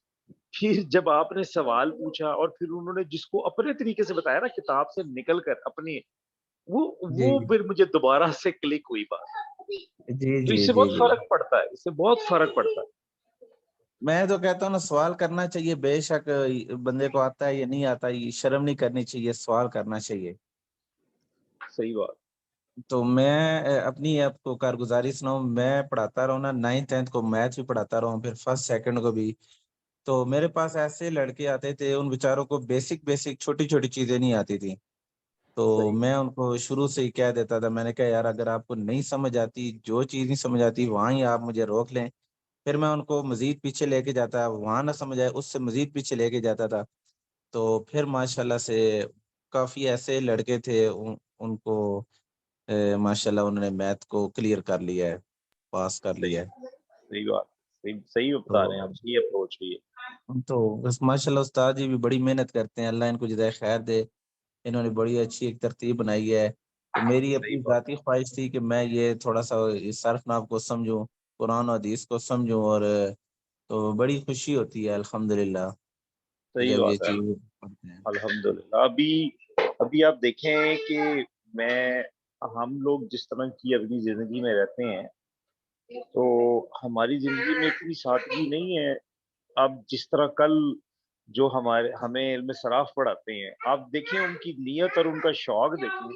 پھر جب آپ نے سوال پوچھا اور پھر انہوں نے جس کو اپنے طریقے سے بتایا نا، کتاب سے نکل کر اپنی، جی وہ پھر مجھے دوبارہ سے کلک ہوئی بات، جی تو اس جی سے جی بہت جی فرق پڑتا ہے، اس سے بہت فرق پڑتا ہے۔ میں تو کہتا ہوں نا، سوال کرنا چاہیے، بے شک بندے کو آتا ہے یا نہیں آتا، یہ شرم نہیں کرنی چاہیے، سوال کرنا چاہیے۔ صحیح بات۔ تو میں اپنی آپ کو کارگزاری سناؤں، میں پڑھاتا رہا ہوں نا، 9th 10th کو میتھ بھی پڑھاتا رہا ہوں، پھر 1st 2nd کو بھی، تو میرے پاس ایسے لڑکے آتے تھے، ان بیچاروں کو بیسک چھوٹی چھوٹی چیزیں نہیں آتی تھی، تو صحیح۔ میں ان کو شروع سے ہی کہہ دیتا تھا، میں نے کہا یار اگر آپ کو نہیں سمجھ آتی، جو چیز نہیں سمجھ آتی وہاں ہی آپ مجھے روک لیں، پھر میں ان کو مزید پیچھے لے کے جاتا، وہاں نہ سمجھ آئے اس سے مزید پیچھے لے کے جاتا تھا، تو پھر ماشاءاللہ سے کافی ایسے لڑکے تھے، ان کو ماشاءاللہ انہوں نے میتھ کو کلیئر کر لیا ہے، پاس کر صحیح لیا ہے، صحیح بات، صحیح بتا رہے ہیں آپ، تو صحیح اپروچ ہے یہ۔ بس ماشاءاللہ استاد جی بھی بڑی محنت کرتے ہیں، اللہ ان کو جزائے خیر دے، انہوں نے بڑی اچھی ایک ترتیب بنائی ہے، تو میری صحیح اپنی بات، ذاتی خواہش تھی کہ میں یہ تھوڑا سا اس صرف ناف کو سمجھوں، قرآن و حدیث کو سمجھوں، اور تو بڑی خوشی ہوتی ہے الحمدللہ صحیح جب یہ بات ہے۔ چیز پڑھتے ہیں۔ الحمدللہ، ابھی آپ دیکھیں کہ ہم لوگ جس طرح کی اپنی زندگی میں رہتے ہیں، تو ہماری زندگی میں اتنی سادگی نہیں ہے۔ اب جس طرح کل جو ہمیں علم صراف پڑھاتے ہیں، آپ دیکھیں ان کی نیت اور ان کا شوق دیکھیں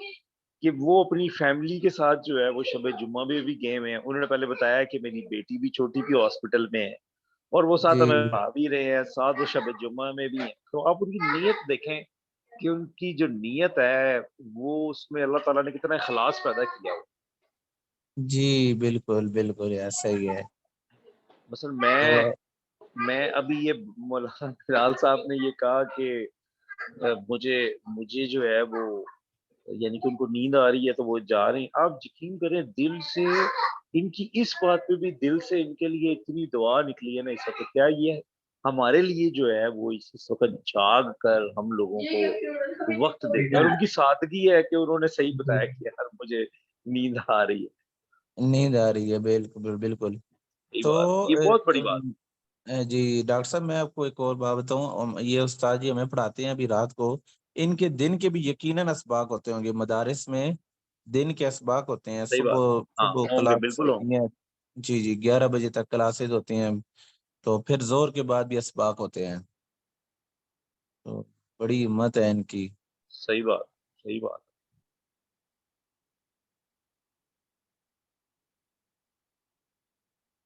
کہ وہ اپنی فیملی کے ساتھ جو ہے وہ شب جمعہ میں بھی گئے ہوئے ہیں۔ انہوں نے پہلے بتایا کہ میری بیٹی بھی چھوٹی بھی ہاسپٹل میں ہے، اور وہ ساتھ جی ہمیں پڑھا بھی رہے ہیں، ساتھ وہ شب جمعہ میں بھی ہیں، تو آپ ان کی نیت دیکھیں کہ ان کی جو نیت ہے وہ اس میں اللہ تعالیٰ نے کتنا اخلاص پیدا کیا ہو. جی بالکل بالکل ایسا ہی ہے. مثلا تو میں ابھی یہ مولانا بلال صاحب نے یہ کہا کہ مجھے جو ہے وہ یعنی کہ ان کو نیند آ رہی ہے تو وہ جا رہے ہیں. آپ یقین کریں دل سے ان کی اس بات پہ بھی دل سے ان کے لیے اتنی دعا نکلی ہے نا اس وقت. کیا یہ ہمارے لیے جو ہے وہ اس وقت جاگ کر ہم لوگوں کو وقت دیتے ہیں, اور ان کی سادگی ہے کہ انہوں نے صحیح بتایا کہ یار مجھے نیند آ رہی ہے. نیند آ رہی ہے بالکل بالکل. یہی تو بات, یہ بہت بڑی بات. جی ڈاکٹر صاحب میں آپ کو ایک اور بات بتاؤں, یہ استاد جی ہمیں پڑھاتے ہیں ابھی رات کو, ان کے دن کے بھی یقیناً اسباق ہوتے ہوں گے مدارس میں, دن کے اسباق ہوتے ہیں, صحیح بات, ہاں صبح ہوں گے, کلاس بالکل ہوں ہوتی ہیں. جی 11 بجے تک کلاسز ہوتی ہیں, تو پھر زور کے بعد بھی اسباق ہوتے ہیں. تو بڑی ہمت ہے ان کی. صحیح بات, صحیح بات.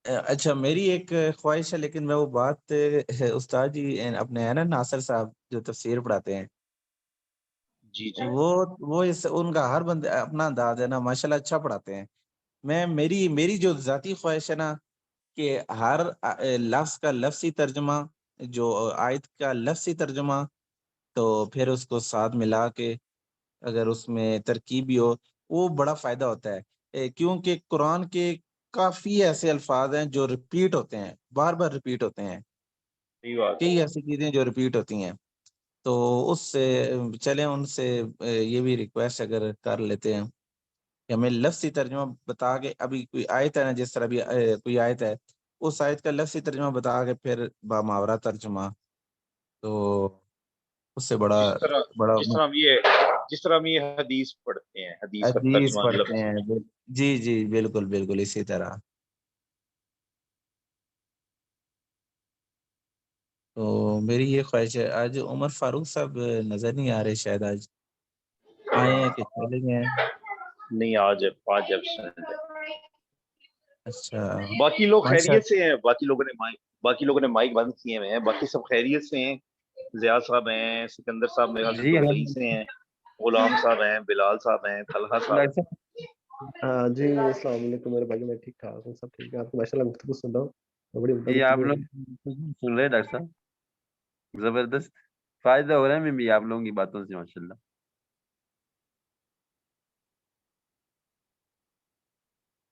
اچھا میری ایک خواہش ہے, لیکن میں وہ بات استاد جی اپنے ہیں نا ناصر صاحب جو تفسیر پڑھاتے ہیں, جی جی وہ ان کا ہر بندے اپنا انداز ہے نا ماشاءاللہ اچھا پڑھاتے ہیں. میری جو ذاتی خواہش ہے نا کہ ہر لفظ کا لفظی ترجمہ, جو آیت کا لفظی ترجمہ, تو پھر اس کو ساتھ ملا کے اگر اس میں ترکیب بھی ہو وہ بڑا فائدہ ہوتا ہے. کیونکہ قرآن کے کافی ایسے الفاظ ہیں جو ریپیٹ ہوتے ہیں, بار بار ریپیٹ ہوتے ہیں, صحیح بات. کئی ایسی چیزیں جو ریپیٹ ہوتی ہیں. تو اس سے چلیں ان سے یہ بھی ریکویسٹ اگر کر لیتے ہیں کہ ہمیں لفظی ترجمہ بتا کے, ابھی کوئی آیت ہے نا جس طرح بھی کوئی آیت ہے, اس آیت کا لفظی ترجمہ بتا کے پھر باماورہ ترجمہ, تو اس سے بڑا جس طرح بڑا جس طرح ہم یہ حدیث پڑھتے ہیں, حدیث کا حدیث ترجمہ پڑھتے لفظ. ہیں. جی جی بالکل بالکل اسی طرح. تو میری یہ خواہش ہے. آج عمر فاروق صاحب نظر نہیں آ رہے, شاید آج آئے ہیں کہ چلے گئے ہیں. نہیں, آج 5 ایبسنٹ ہے. اچھا باقی لوگ ماشاء خیریت سے ہیں, باقی لوگوں نے مائک بند کیے ہوئے ہیں, باقی سب خیریت سے ہیں. ضیاء صاحب ہیں, سکندر صاحب میرا جی دبئی سے ہیں, غلام صاحب ہیں, بلال صاحب ہیں, طلحہ صاحب ہیں. ہاں جی السلام علیکم میرے بھائی, میں ٹھیک ٹھاک ہوں, سب ٹھیک ہے. آپ کو ماشاء اللہ گفتگو سن رہا ہوں, بڑی عمدہ یہ آپ گفتگو ہو لوگ رہی سن رہے ہیں ڈاکٹر صاحب, زبردست فائدہ ہو رہا ہے ہمیں بھی آپ لوگوں کی باتوں سے ماشاءاللہ.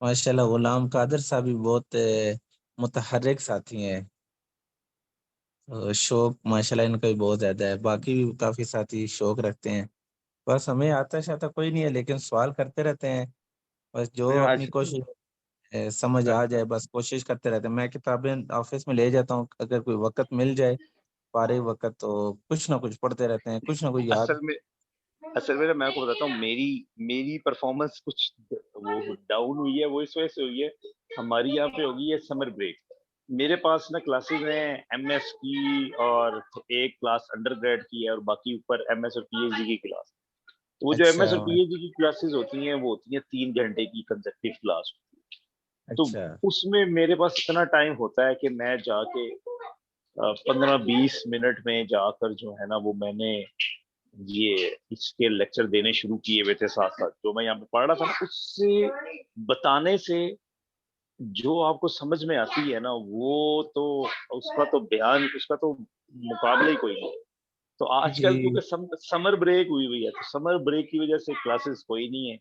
ماشاءاللہ غلام قادر صاحب بھی بہت متحرک ساتھی ہیں, شوق ماشاءاللہ ان کا بھی بہت زیادہ ہے. باقی بھی کافی ساتھی شوق رکھتے ہیں, بس ہمیں آتا شاتا کوئی نہیں ہے, لیکن سوال کرتے رہتے ہیں. بس جو اپنی کوشش سمجھ آ جائے بس کوشش کرتے رہتے ہیں. میں کتابیں آفس میں لے جاتا ہوں, اگر کوئی وقت مل جائے فارغ وقت تو کچھ نہ کچھ پڑھتے رہتے ہیں, کچھ نہ کچھ یاد. اصل میں میں آپ کو بتاتا ہوں, میری پرفارمنس کچھ وہ ڈاؤن ہوئی ہے. وہ اس وجہ سے ہوئی ہے, ہماری یہاں پہ ہوگی ہے سمر بریک. میرے پاس نا کلاسز ہیں ایم ایس کی, اور ایک کلاس انڈر گریڈ کی ہے, اور باقی اوپر ایم ایس اور پی ایچ ڈی کی کلاس. تو وہ جو ایم اچھا ایس اور پی ایچ ڈی کی کلاسز ہوتی ہیں وہ ہوتی ہیں 3 گھنٹے کی کنسیکٹیو کلاس. تو اچھا اس میں میرے پاس اتنا ٹائم ہوتا ہے کہ میں جا کے 15-20 منٹ میں جا کر جو ہے نا وہ میں نے یہ اس کے لیکچر دینے شروع کیے ہوئے تھے. ساتھ ساتھ جو میں یہاں پہ پڑھ رہا تھا نا, اس سے بتانے سے جو آپ کو سمجھ میں آتی ہے نا, وہ تو اس کا تو بیان, اس کا تو مقابلہ ہی کوئی نہیں. تو آج جی کل کیونکہ سمر بریک ہوئی ہے, تو سمر بریک کی وجہ سے کلاسز کوئی نہیں ہے.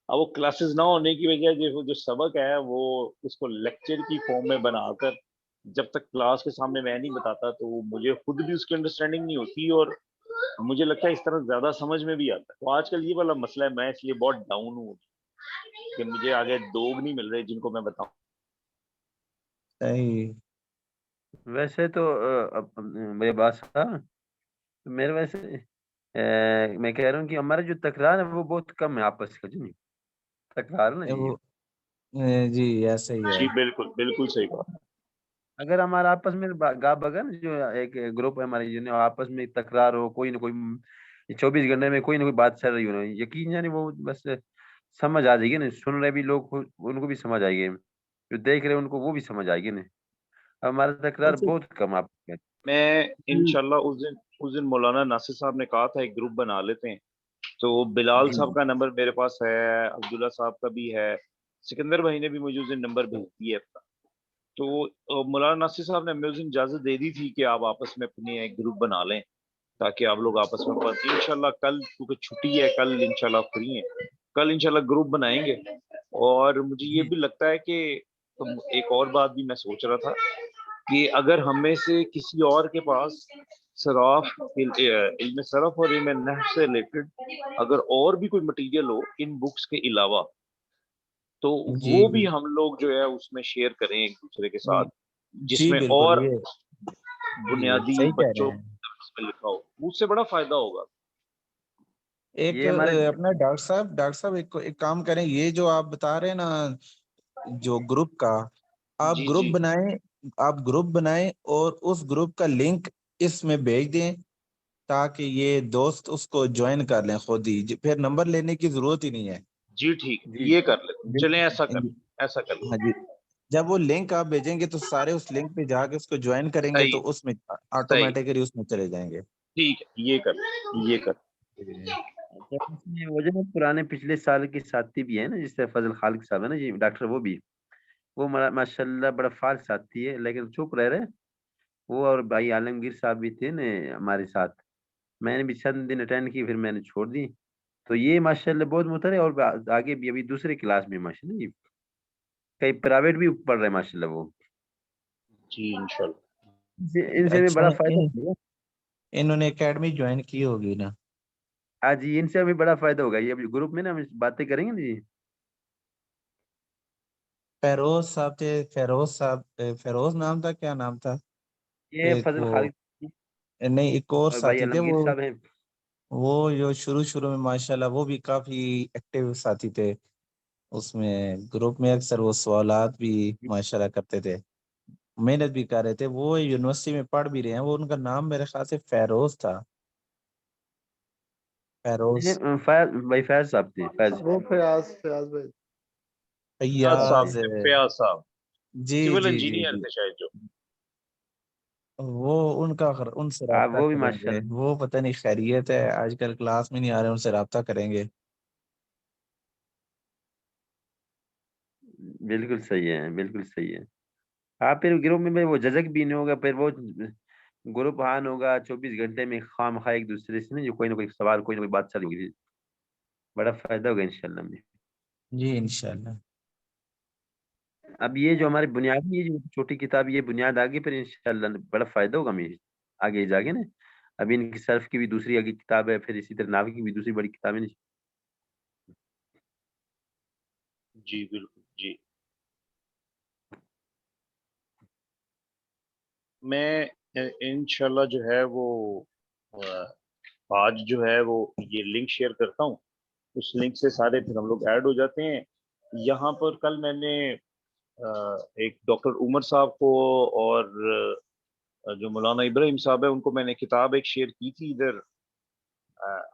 اب وہ کلاسز نہ ہونے کی وجہ جو سبق ہے وہ اس کو لیکچر کی فارم میں بنا کر جب تک کلاس کے سامنے میں نہیں بتاتا تو مجھے خود بھی اس کی انڈرسٹینڈنگ نہیں ہوتی, اور مجھے لگتا ہے اس طرح زیادہ سمجھ میں بھی آتا ہے. تو آج کل یہ والا مسئلہ ہے, میں اس لیے بہت ڈاؤن ہوں کہ مجھے آگے لوگ نہیں مل رہے جن کو میں بتاؤں. صحیح. ویسے تو میرے باس میرے ویسے میں کہہ رہا ہوں کہ ہمارا جو تکرار ہے وہ بہت کم ہے آپس کا, جو نہیں تکرار نا جی. جی ایسا ہی ہے. جی بالکل بالکل صحیح بات. اگر ہمارا آپس میں گا بگن جو ایک گروپ ہے ہمارے, جو آپس میں تکرار ہو, کوئی نہ کوئی 24 گھنٹے میں کوئی نہ کوئی بات چل رہی ہو, یقین یعنی وہ بس سمجھ آ جائے گی نا. سن رہے بھی لوگ ان کو بھی سمجھ آئے گی, جو دیکھ رہے ان کو وہ بھی سمجھ آئے گی نا. ہمارا تکرار ویسے بہت کم آپ میں. میں انشاءاللہ اس دن مولانا ناصر صاحب نے کہا تھا ایک گروپ بنا لیتے ہیں، تو بلال جی صاحب کا نمبر میرے پاس ہے، عبداللہ صاحب کا بھی ہے، سکندر بھائی نے بھی مجھے اس دن نمبر بھیج دیا ہے اپنا۔ تو مولانا ناصر صاحب نے ہمیں اس دن اجازت دے دی تھی کہ آپ آپس میں اپنی ایک گروپ بنا لیں تاکہ آپ لوگ آپس میں پڑھیں۔ انشاءاللہ کل کیونکہ چھٹی ہے، کل انشاءاللہ فری ہیں، کل انشاءاللہ گروپ بنائیں گے۔ اور مجھے یہ بھی لگتا ہے کہ ایک اور بات بھی میں سوچ رہا تھا کہ اگر ہم میں سے کسی اور کے پاس صراف علم صرف اور علم نحو سے ریلیٹڈ اگر اور بھی کوئی مٹیریل ہو ان بکس کے علاوہ، تو جی وہ بھی ہم لوگ جو ہے اس میں شیئر کریں ایک دوسرے کے ساتھ، جس جی میں بالکل، اور یہ بنیادی صحیح کہہ بچوں رہے ہیں۔ اس میں لکھا ہو، اس سے بڑا فائدہ ہوگا۔ ایک یہ ہمارے اپنا ڈاکٹر صاحب ایک کام کریں، یہ جو آپ بتا رہے ہیں نا جو گروپ کا، آپ جی گروپ جی بنائیں، اور اس گروپ کا لنک اس میں بھیج دیں تاکہ یہ دوست اس کو جوائن کر لیں خود ہی، پھر نمبر لینے کی ضرورت ہی نہیں ہے۔ جی ٹھیک، جی یہ کر لیں، چلیں ایسا کر جی، لیں، ایسا کر لیں، ہاں جی، جب وہ لنک آپ بھیجیں گے تو سارے اس لنک پہ جا کے اس کو جوائن کریں گے صحیح تو اس میں صحیح، آٹومیٹکلی اس میں چلے جائیں گے۔ ٹھیک ہے، یہ کر لیں، یہ کر لیں۔ اچھا، اس میں وہ جو پرانے پچھلے سال کے ساتھی بھی ہیں نا، جس سے فضل خالق صاحب ہے نا جی ڈاکٹر، وہ بھی وہ ماشاء اللہ بڑا فعال ساتھی ہے، لیکن چپ رہ رہے۔ وہ اور بھائی عالمگیر صاحب بھی تھے نا ہمارے ساتھ، میں نے بھی چند دن اٹینڈ کی، پھر میں نے چھوڑ دی۔ تو یہ ماشاء اللہ بہت متر ہے، اور آگے بھی ابھی دوسرے کلاس میں ماشاء اللہ جی، کئی پرائیویٹ بھی پڑھ رہے ہیں ماشاء اللہ وہ۔ جی انشاءاللہ۔ ان سے ہمیں اچھا، بڑا فائدہ ہوگا۔ انہوں نے اکیڈمی جوائن کی ہوگی نا؟ ہاں جی، ان سے ہمیں بڑا فائدہ ہوگا، یہ ابھی گروپ میں نا ہم باتیں کریں گے نا جی۔ فیروز صاحب تھے، فیروز نام تھا، کیا نام تھا؟ یہ ایک فضل وہ خالق نہیں، ایک اور اور بھائی ساتھی تھے، عالمگیر صاحب ہیں۔ وہ جو شروع میں ماشاءاللہ وہ بھی کافی ایکٹیو ساتھی تھے، اس میں گروپ میں اکثر وہ سوالات بھی ماشاءاللہ کرتے تھے، محنت بھی کر رہے تھے، وہ یونیورسٹی میں پڑھ بھی رہے ہیں، وہ ان کا نام میرے خیال سے فیروز تھا، فیروز فیض بھائی، فیض صاحب تھے، فیض۔ وہ فیاض بھائی. فیاض صاحب فیاض، تھے، فیاض صاحب جی سول جی جی انجینئر جی، تھے شاید جو۔ وہ ان سے ہاں رابطہ وہ بھی کریں ماشاء گے، اللہ وہ پتہ نہیں خیریت ہے، آج کل کلاس میں نہیں آ رہے، ان سے رابطہ کریں گے۔ بالکل صحیح ہے، بالکل صحیح ہے۔ ہاں، پھر گروپ میں وہ جھجک بھی نہیں ہوگا، پھر وہ گروپ آن ہوگا 24 گھنٹے میں، خواہ مخواہ ایک دوسرے سے نا جو کوئی نہ کوئی سوال، کوئی نہ کوئی بات چل ہوگی، بڑا فائدہ ہوگا انشاءاللہ میں۔ جی انشاءاللہ۔ اب یہ جو ہماری بنیادی یہ جو چھوٹی کتاب، یہ بنیاد آگے پھر انشاءاللہ بڑا فائدہ ہوگا ہمیں آگے جا کے نا۔ اب ان کی صرف کی بھی دوسری آگے کتاب ہے، پھر اسی طرح ناوی کی بھی دوسری بڑی کتاب ہے۔ جی بالکل جی۔ میں انشاءاللہ جو ہے وہ آج جو ہے وہ یہ لنک شیئر کرتا ہوں، اس لنک سے سارے پھر ہم لوگ ایڈ ہو جاتے ہیں۔ یہاں پر کل میں نے ایک ڈاکٹر عمر صاحب کو اور جو مولانا ابراہیم صاحب ہے ان کو میں نے کتاب ایک شیئر کی تھی، ادھر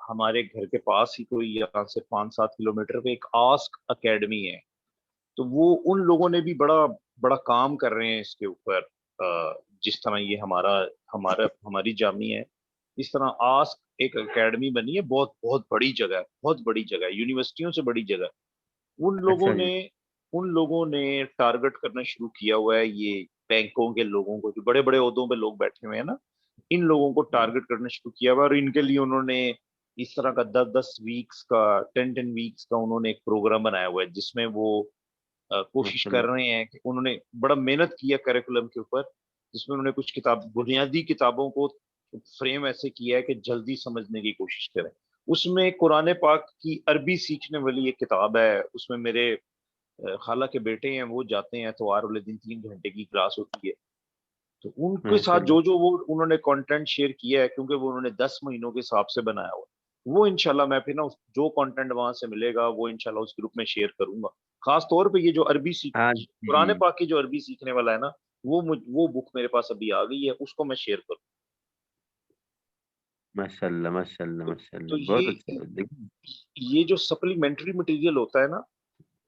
ہمارے گھر کے پاس ہی کوئی یہاں سے 5-7 کلومیٹر پہ ایک آسک اکیڈمی ہے، تو وہ ان لوگوں نے بھی بڑا بڑا کام کر رہے ہیں اس کے اوپر، جس طرح یہ ہماری جامعہ ہے، اس طرح آسک ایک اکیڈمی بنی ہے، بہت بہت بڑی جگہ ہے، بہت بڑی جگہ ہے، یونیورسٹیوں سے بڑی جگہ ہے۔ اچھا جی، ان لوگوں نے ٹارگٹ کرنا شروع کیا ہوا ہے، یہ بینکوں کے لوگوں کو جو بڑے بڑے عہدوں پہ لوگ بیٹھے ہوئے ہیں نا، ان لوگوں کو ٹارگٹ کرنا شروع کیا ہوا ہے، اور ان کے لیے انہوں نے اس طرح کا 10 ویکس کا 10 ویکس کا انہوں نے ایک پروگرام بنایا ہوا ہے، جس میں وہ کوشش ماشاء کر اللہ رہے ہیں کہ انہوں نے بڑا محنت کیا کریکولم کے اوپر، جس میں انہوں نے کچھ بنیادی کتابوں کو فریم ایسے کیا ہے کہ جلدی سمجھنے کی کوشش کریں۔ اس میں قرآن پاک کی عربی سیکھنے والی ایک کتاب ہے، اس میں میرے خالہ کے بیٹے ہیں، وہ جاتے ہیں اتوار والے دن 3 گھنٹے کی کلاس ہوتی ہے، تو ان کے ماشاء ساتھ اللہ جو وہ انہوں نے کنٹینٹ شیئر کیا ہے، کیونکہ وہ انہوں نے 10 مہینوں کے حساب سے بنایا ہوا، وہ انشاءاللہ میں پھر نا جو کنٹینٹ وہاں سے ملے گا وہ انشاءاللہ اس گروپ میں شیئر کروں گا، خاص طور پہ یہ جو ہاں قرآن جی، پاک کی جو عربی سیکھنے والا ہے نا، وہ بک میرے پاس ابھی آ گئی ہے، اس کو میں شیئر کروں۔ ماشاء اللہ ماشاء اللہ ماشاء تو اللہ، بہت اچھا دیکھیں۔ یہ جو سپلیمنٹری مٹیریل ہوتا ہے نا،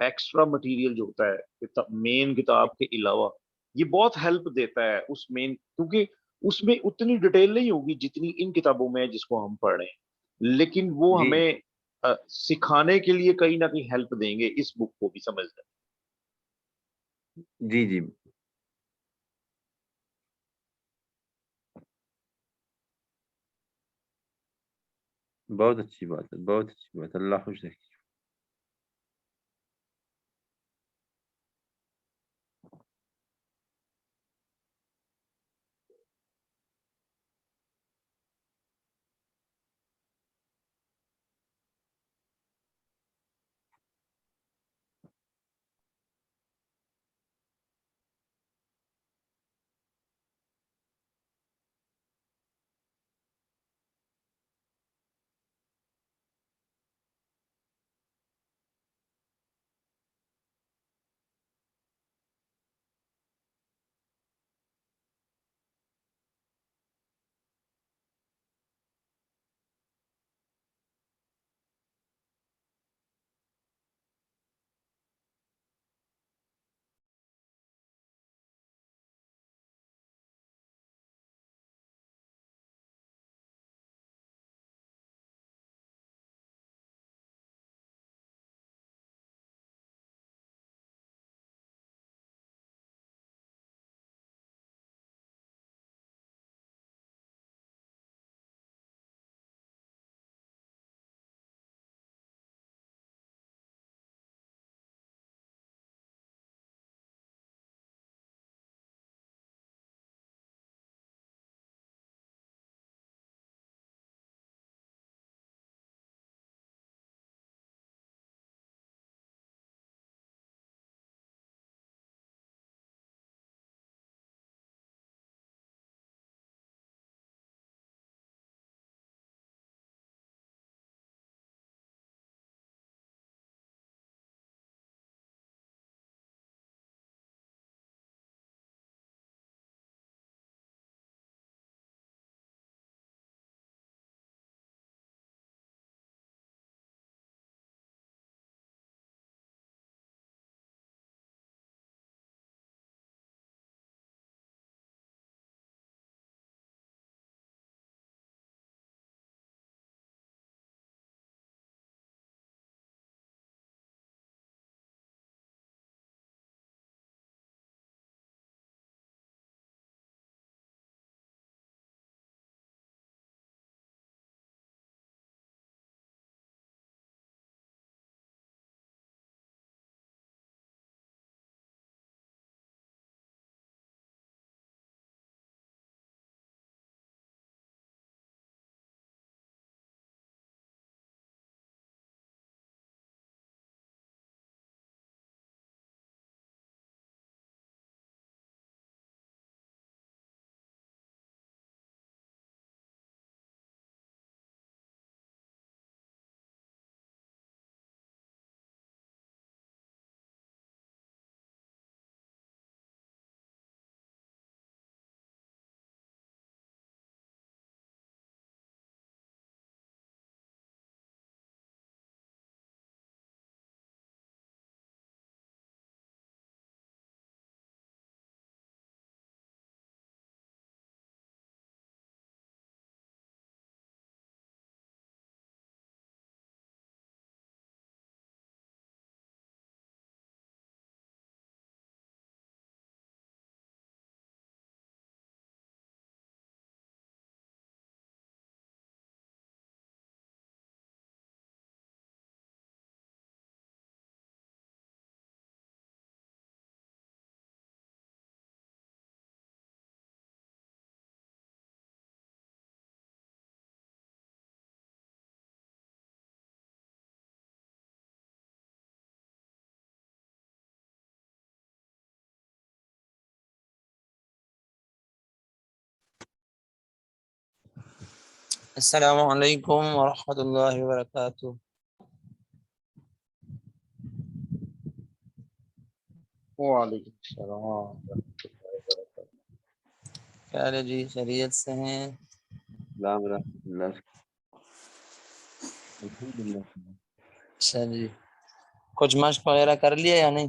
ایکسٹرا مٹیریل جو ہوتا ہے مین کتاب کے علاوہ، یہ بہت ہیلپ دیتا ہے اس مین، کیونکہ اس میں اتنی ڈیٹیل نہیں ہوگی جتنی ان کتابوں میں ہے جس کو ہم پڑھ رہے ہیں، لیکن وہ جی ہمیں سکھانے کے لیے کہیں نہ کہیں ہیلپ دیں گے اس بک کو بھی سمجھنا۔ جی جی بہت اچھی بات ہے، بہت اچھی بات ہے، اللہ خوش رکھے۔ السلام علیکم ورحمۃ اللہ وبرکاتہ۔ وعلیکم السلام ورحمۃ اللہ وبرکاتہ۔ کیا حال ہے جی؟ خیریت سے ہیں؟ اللہ اللہ الحمدللہ۔ اچھا جی، کچھ مشق وغیرہ کر لیا یا نہیں؟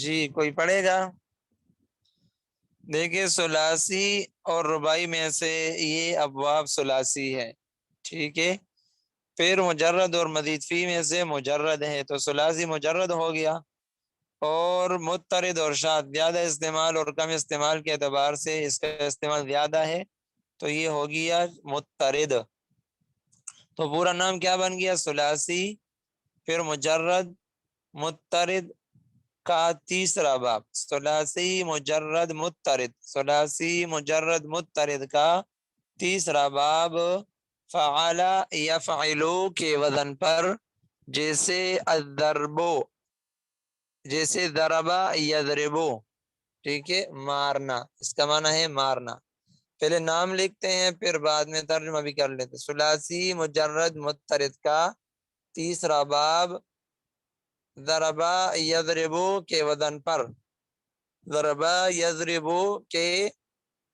جی کوئی پڑھے گا؟ دیکھیے ثلاثی اور رباعی میں سے یہ ابواب ثلاثی ہے، ٹھیک ہے، پھر مجرد اور مزید فی میں سے مجرد ہے، تو ثلاثی مجرد ہو گیا، اور مضطرد اور شاذ زیادہ استعمال اور کم استعمال کے اعتبار سے اس کا استعمال زیادہ ہے، تو یہ ہو گیا مضطرد۔ تو پورا نام کیا بن گیا؟ ثلاثی، پھر مجرد، مضطرد کا تیسرا باب، ثلاثی مجرد مضطرد، ثلاثی مجرد مضطرد کا تیسرا باب، فعل یفعلو کے وزن پر، جیسے الضربو، جیسے ضربا یضربو، ٹھیک ہے، مارنا، اس کا معنی ہے مارنا۔ پہلے نام لکھتے ہیں پھر بعد میں ترجمہ بھی کر لیتے۔ ثلاثی مجرد مضطرد کا تیسرا باب، ضربا یضربو کے وزن پر، ضربا یضربو کے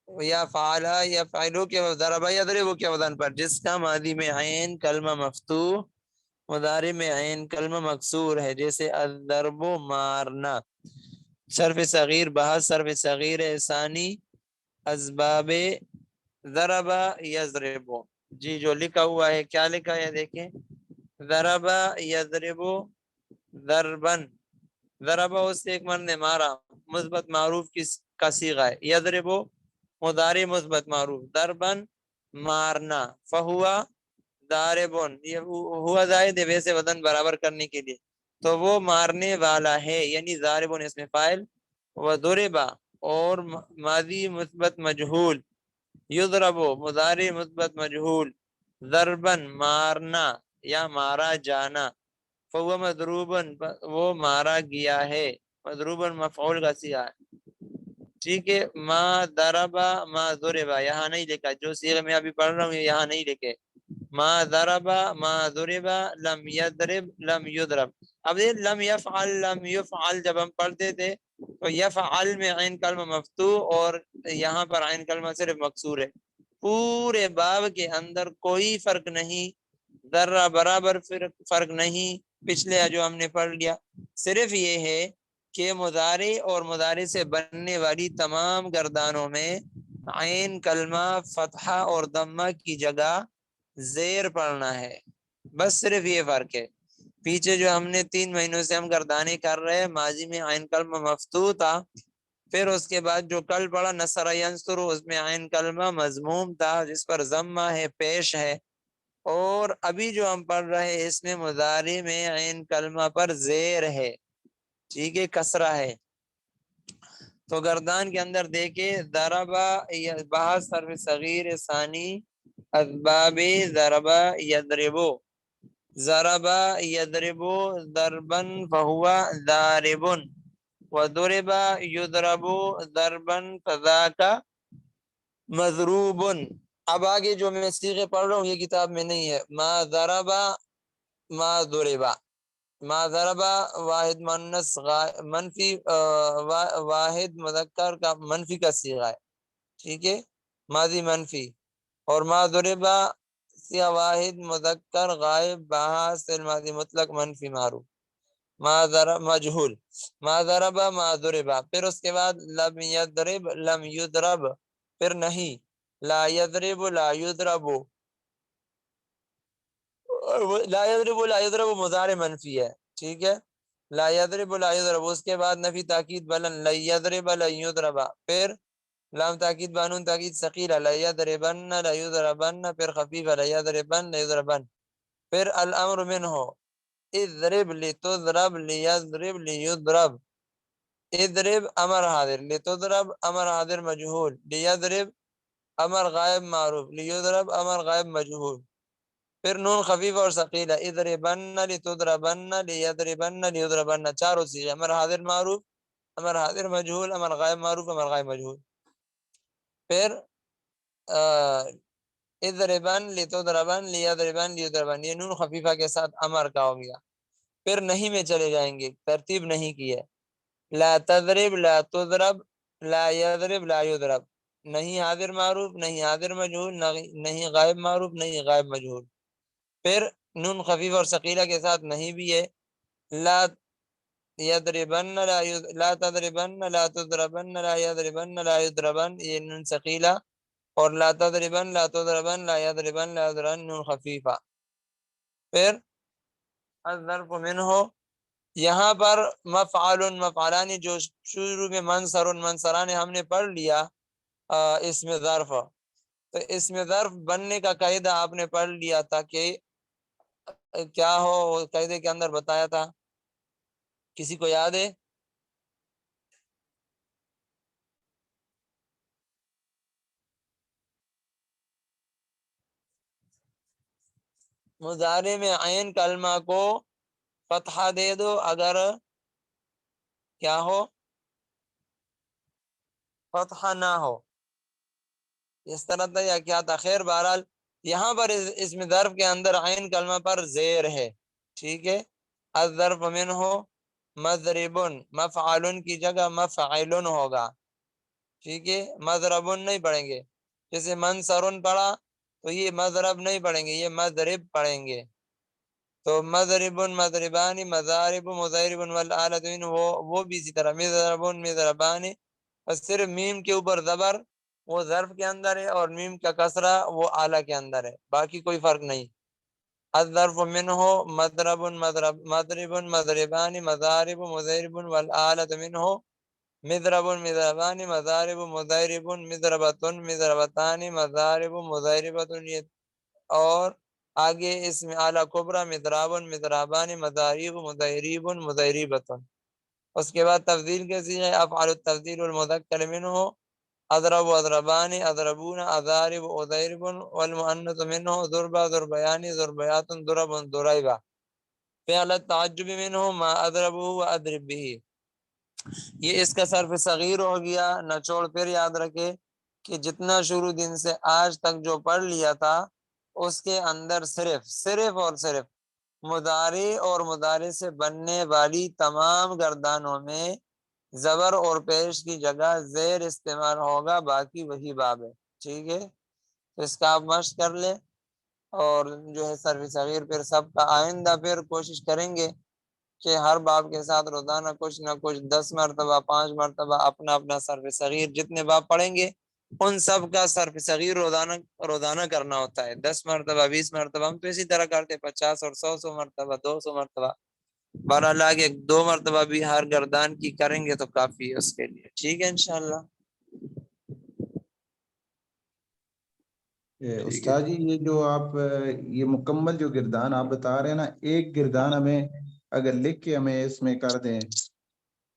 یا فعلا یا فعلو کے، ضربا یضربو کے وزن پر، جس کا ماضی میں عین کلمہ مفتوح، مضارع میں عین کلمہ مکسور ہے، جیسے الضرب مارنا۔ صرف صغیر بحث صرف صغیر ثانی اسباب ضرب یضرب، جی جو لکھا ہوا ہے کیا لکھا ہے دیکھیں، ضرب یضرب ضربن، ضرب اس سے ایک مرد نے مارا، مثبت معروف کا صیغہ ہے، یضرب مضارع مثبت معروف، ضربن مارنا، فہوا ضاربن، یہ ہوا زائد ہے ویسے وزن برابر کرنے کے لیے، تو وہ مارنے والا ہے، یعنی ضاربن اس میں فاعل، وضربا اور ماضی مثبت مجہول، یضرب مضارع مثبت مجہول، ضربن مارنا یا مارا جانا، فہو مضروبن وہ مارا گیا ہے، مضروبن مفعول کا صیغہ ہے، ٹھیک ہے۔ ما ضربا ما ضربا یہاں نہیں لکھا، جو صیغے میں ابھی پڑھ رہا ہوں یہاں نہیں لکھے، ما ضربا ما ضربا لم یضرب لم یضرب۔ اب یہ لم یفعل لم یفعل جب ہم پڑھتے تھے تو یفعل میں عین کلمہ مفتوح اور یہاں پر عین کلمہ صرف مکسور ہے، پورے باب کے اندر کوئی فرق نہیں، ذرہ برابر فرق نہیں پچھلے جو ہم نے پڑھ لیا، صرف یہ ہے کہ مضارع اور مضارع سے بننے والی تمام گردانوں میں عین کلمہ فتحہ اور ضمہ کی جگہ زیر پڑھنا ہے، بس صرف یہ فرق ہے۔ پیچھے جو ہم نے 3 مہینوں سے ہم گردانے کر رہے، ماضی میں عین کلمہ مفتوح تھا، پھر اس کے بعد جو کل پڑھا نصر ینصر، اس میں عین کلمہ مضموم تھا جس پر ضمہ ہے، پیش ہے، اور ابھی جو ہم پڑھ رہے ہیں اس میں مضارع میں عین کلمہ پر زیر ہے، ٹھیک ہے، کسرہ ہے۔ تو گردان کے اندر دیکھیں، ضربا بحث صرف صغیر ثانی اسباب ضربا یضربو، ضربا یضربو ضربن فہو ضاربن، وضربا یضربو ضربن فذاک مضروبن۔ اب آگے جو میں صیغے پڑھ رہا ہوں یہ کتاب میں نہیں ہے، ما ضربا ما ضربا، ما ضربا واحد مؤنث منفی واحد مذکر کا منفی کا صیغہ ہے، ٹھیک ہے، ماضی منفی، اور ما ضربا صیغہ واحد مذکر غائب بحث الماضی مطلق منفی معروف، ما ضرب مجہول، ما ضربا ما ضربا، پھر اس کے بعد لم یضرب لم یضرب، پھر نہیں، لا یضرب لا یضرب، لا یضرب لا یضرب مضارع منفی ہے، ٹھیک ہے، لا یضرب لا یضرب، اس کے بعد نفی تاکید بلن، لا یضرب لا یضرب، پھر لام تاکید بانون تاکید ثقیلہ، لا یضربن لا یضربن، پھر خفیفہ، لا یضربن لا یضربن، پھر الامر منہ، اضرب لتضرب لیضرب لیضرب، اضرب امر حاضر، لتضرب امر حاضر مجہول، لیضرب امر غائب معروف، لیضرب امر غائب مجہول، پھر نون خفیف اور ثقیلہ، اضربن لتضربن لیضربن لیضربن، چاروں صیغے، امر حاضر معروف، امر حاضر مجہول، امر غائب معروف، امر غائب مجہول، پھر اضربن لتضربن لیضربن لیضربن، یہ نون خفیفہ کے ساتھ امر کا ہو گیا، پھر نہیں میں چلے جائیں گے، ترتیب نہیں کی ہے، لا تضرب لا تضرب لا یضرب لا یضرب، نہیں حاضر معروف نہیں حاضر مجہول، نہیں غائب معروف نہیں غائب مجہول، پھر نون خفیف اور ثقیلہ کے ساتھ نہیں بھی ہے، لا یضربن لا تضربن لا تضربن لا یضربن لا یضربن، یہ نون ثقیلہ، اور لا تضربن لا تضربن لا یضربن لا یضربن نون خفیفہ۔ پھر الظرف منہ، یہاں پر مفعل مفعلان جو شروع میں منصر منصران ہم نے پڑھ لیا اس میں ظرف، تو اس میں ظرف بننے کا قاعدہ آپ نے پڑھ لیا تھا کہ کیا ہو، قاعدے کے اندر بتایا تھا، کسی کو یاد ہے؟ مضارع میں عین کلمہ کو فتحہ دے دو اگر کیا ہو، فتحہ نہ ہو، اس طرح تھا یا کیا تھا؟ خیر بہرحال یہاں پر اس میں ظرف کے اندر عین کلمہ پر زیر ہے، ٹھیک ہے۔ الظرف منہ مضربن، مفعلن کی جگہ مفعلن ہوگا، ٹھیک ہے، مضربن نہیں پڑھیں گے، جیسے منصرن پڑھا تو یہ مضرب نہیں پڑھیں گے، یہ مضرب پڑھیں گے۔ تو مضربن مضربانی مضارب مضاربن والآلۃ منہ وہ بھی اسی طرح، مضربن مضربانی، اور صرف میم کے اوپر زبر وہ ظرف کے اندر ہے اور میم کا کسرہ وہ آلہ کے اندر ہے، باقی کوئی فرق نہیں۔ الظرف منہ مضرب مضرب مضرب مضربان مضارب مضارب والآلۃ منہ مضرب مضربان مضارب مضارب مضربۃ مضربتان مضارب مضاربۃ، اور آگے اس میں اعلیٰ کبرا مضراب مضرابان مضاریب مضاریب مضاریبۃ۔ اس کے بعد تفضیل کے صیغے افعال التفضیل المذکر منہ اضرب اضربان اضربون اضارب اضارب، والمؤنث منہ ضربہ ضربیان ضربیات ضرب ضریبہ۔ فعل التعجب منہ ما اضربہ واضرب بہ، یہ اس کا صرف صغیر ہو گیا۔ نچوڑ پھر یاد رکھے کہ جتنا شروع دن سے آج تک جو پڑھ لیا تھا اس کے اندر صرف اور صرف مضارع اور مضارع سے بننے والی تمام گردانوں میں زبر اور پیش کی جگہ زیر استعمال ہوگا، باقی وہی باب ہے، ٹھیک ہے۔ تو اس کا آپ مشق کر لیں، اور جو ہے صرف صغیر پھر سب کا آئندہ پھر کوشش کریں گے کہ ہر باب کے ساتھ روزانہ کچھ نہ کچھ 10 مرتبہ 5 مرتبہ اپنا اپنا صرف صغیر جتنے باب پڑھیں گے ان سب کا صرف صغیر روزانہ کرنا ہوتا ہے، 10 مرتبہ 20 مرتبہ، ہم تو اسی طرح کرتے 50 اور 100 مرتبہ 200 مرتبہ، بہرحال آگے 2 مرتبہ بھی ہر گردان کی کریں گے تو کافی ہے اس کے لیے، ٹھیک ہے انشاءاللہ۔ استاد جی یہ جو آپ یہ مکمل جو گردان آپ بتا رہے ہیں نا، ایک گردان ہمیں اگر لکھ کے ہمیں اس میں کر دیں،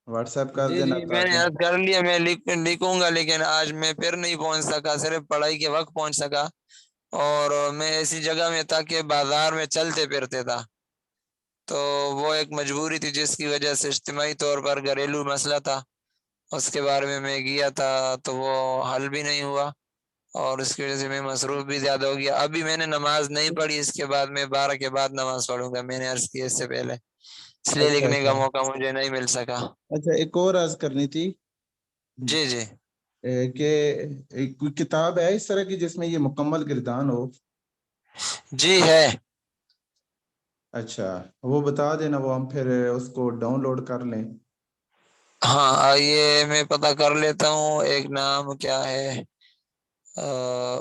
واٹس ایپ کر دینا، جی میں نے عرض کر لیا، میں لکھوں گا، لیکن آج میں پھر نہیں پہنچ سکا، صرف پڑھائی کے وقت پہنچ سکا، اور میں ایسی جگہ میں تھا کہ بازار میں چلتے پھرتے تھا، تو وہ ایک مجبوری تھی جس کی وجہ سے اجتماعی طور پر گھریلو مسئلہ تھا، اس کے بارے میں گیا تھا تو وہ حل بھی نہیں ہوا، اور اس کی وجہ سے میں مصروف بھی زیادہ ہو گیا۔ ابھی میں نے نماز نہیں پڑھی، اس کے بعد میں 12 کے بعد نماز پڑھوں گا، میں نے عرض کی اس سے پہلے، اس لیے لکھنے کا موقع مجھے نہیں مل سکا۔ اچھا ایک اور عرض کرنی تھی جی جی کہ کوئی کتاب ہے اس طرح کی جس میں یہ مکمل گردان ہو؟ جی ہے۔ اچھا وہ بتا دینا، وہ ہم پھر اس کو ڈاؤن لوڈ کر لیں۔ ہاں آئیے میں پتہ کر لیتا ہوں، ایک نام کیا ہے،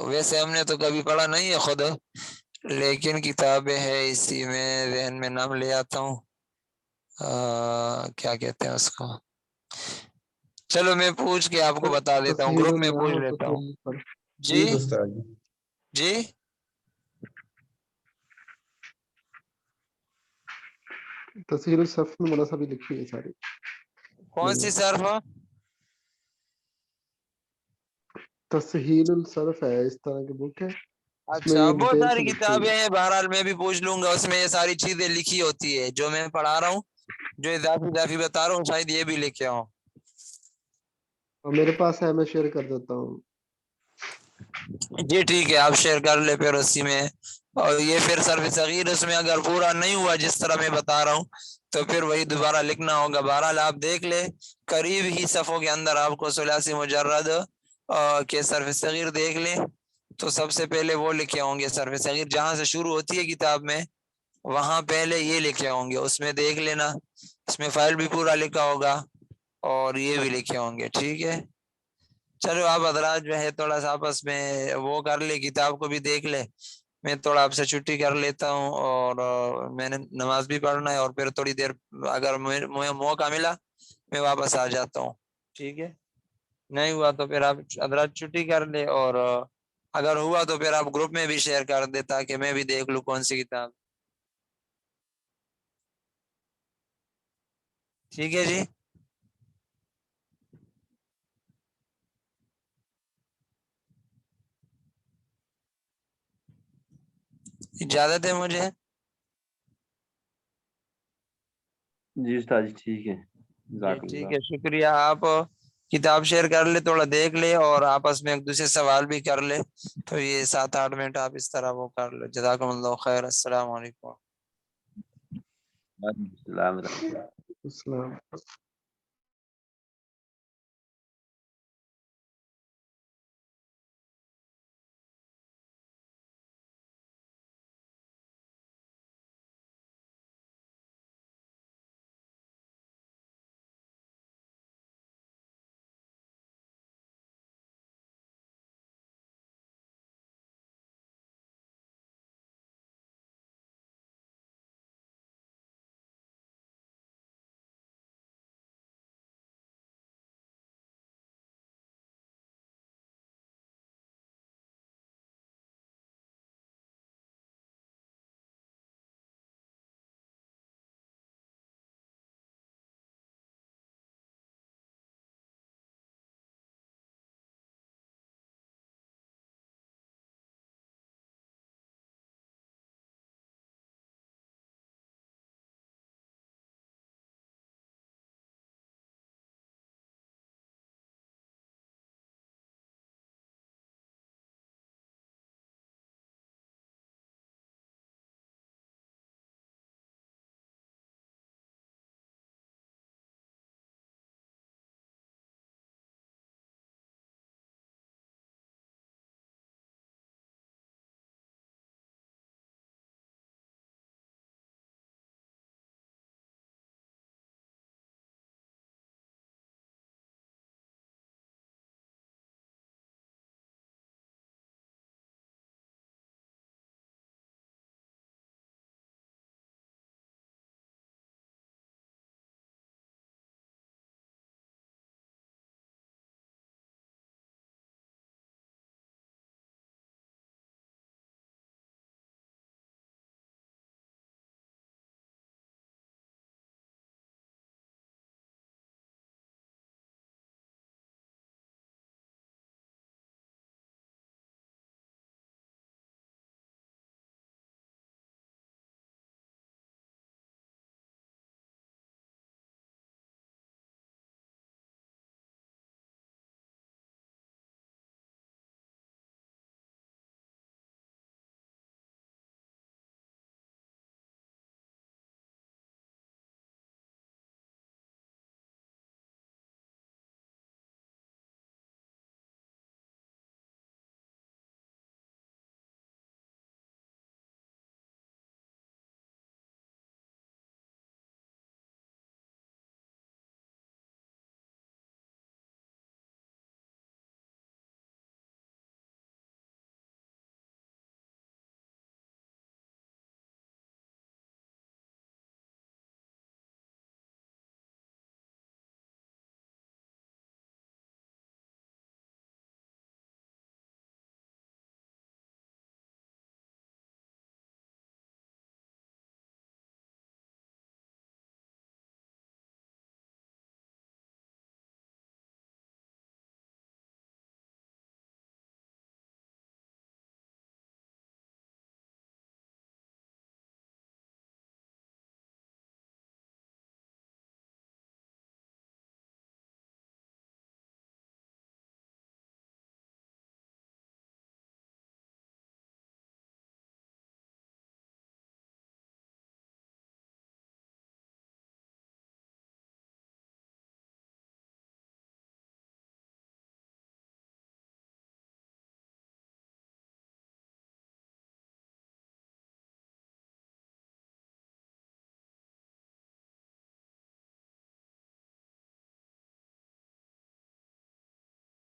ویسے ہم نے تو کبھی پڑھا نہیں ہے خود، لیکن کتابیں ہے اسی میں، ذہن میں نام لے آتا ہوں، کیا کہتے ہیں اس کو، چلو میں پوچھ کے آپ کو بتا دیتا ہوں، گروپ میں پوچھ لیتا ہوں۔ جی جی تسہیل الصف میں مولانا صاحب لکھی ہے ساری۔ کون سی صرف؟ تسہیل الصرف ہے، اس طرح کی بک ہے۔ اچھا بہت ساری کتابیں ہیں، بہرحال میں بھی پوچھ لوں گا، اس میں یہ ساری چیزیں لکھی ہوتی ہے جو میں پڑھا رہا ہوں، جو اضافی بتا رہا ہوں شاید یہ بھی لکھے ہوں۔ میرے پاس ہے، میں شیئر کر دیتا ہوں۔ جی ٹھیک ہے، آپ شیئر کر لیں پھر اسی میں، اور یہ پھر صرف صغیر اس میں اگر پورا نہیں ہوا جس طرح میں بتا رہا ہوں تو پھر وہی دوبارہ لکھنا ہوگا۔ بہرحال آپ دیکھ لیں قریب ہی صفوں کے اندر آپ کو ثلاثی مجرد کے صرف صغیر دیکھ لیں تو سب سے پہلے وہ لکھے ہوں گے صرف صغیر، جہاں سے شروع ہوتی ہے کتاب میں وہاں پہلے یہ لکھے ہوں گے، اس میں دیکھ لینا، اس میں فائل بھی پورا لکھا ہوگا اور یہ بھی لکھے ہوں گے، ٹھیک ہے؟ چلو آپ حضرات جو ہے تھوڑا سا آپس میں وہ کر لے، کتاب کو بھی دیکھ لے، میں تھوڑا آپ سے چھٹی کر لیتا ہوں، اور میں نے نماز بھی پڑھنا ہے، اور پھر تھوڑی دیر اگر مجھے موقع ملا میں واپس آ جاتا ہوں، ٹھیک ہے؟ نہیں ہوا تو پھر آپ حضرات چھٹی کر لے، اور اگر ہوا تو پھر آپ گروپ میں بھی شیئر کر دے تاکہ میں بھی دیکھ لوں کون سی کتاب، ٹھیک ہے جی؟ اجازت ہے مجھے؟ جی استاد جی ٹھیک ہے، جی جزاک ٹھیک اللہ۔ ہے، شکریہ۔ آپ کتاب شیئر کر لے، تھوڑا دیکھ لے، اور آپس میں ایک دوسرے سوال بھی کر لے، تو یہ 7-8 منٹ آپ اس طرح وہ کر لو۔ جزاکم اللہ خیر، السلام علیکم۔ وعلیکم السلام ورحمۃ اللہ۔ السلام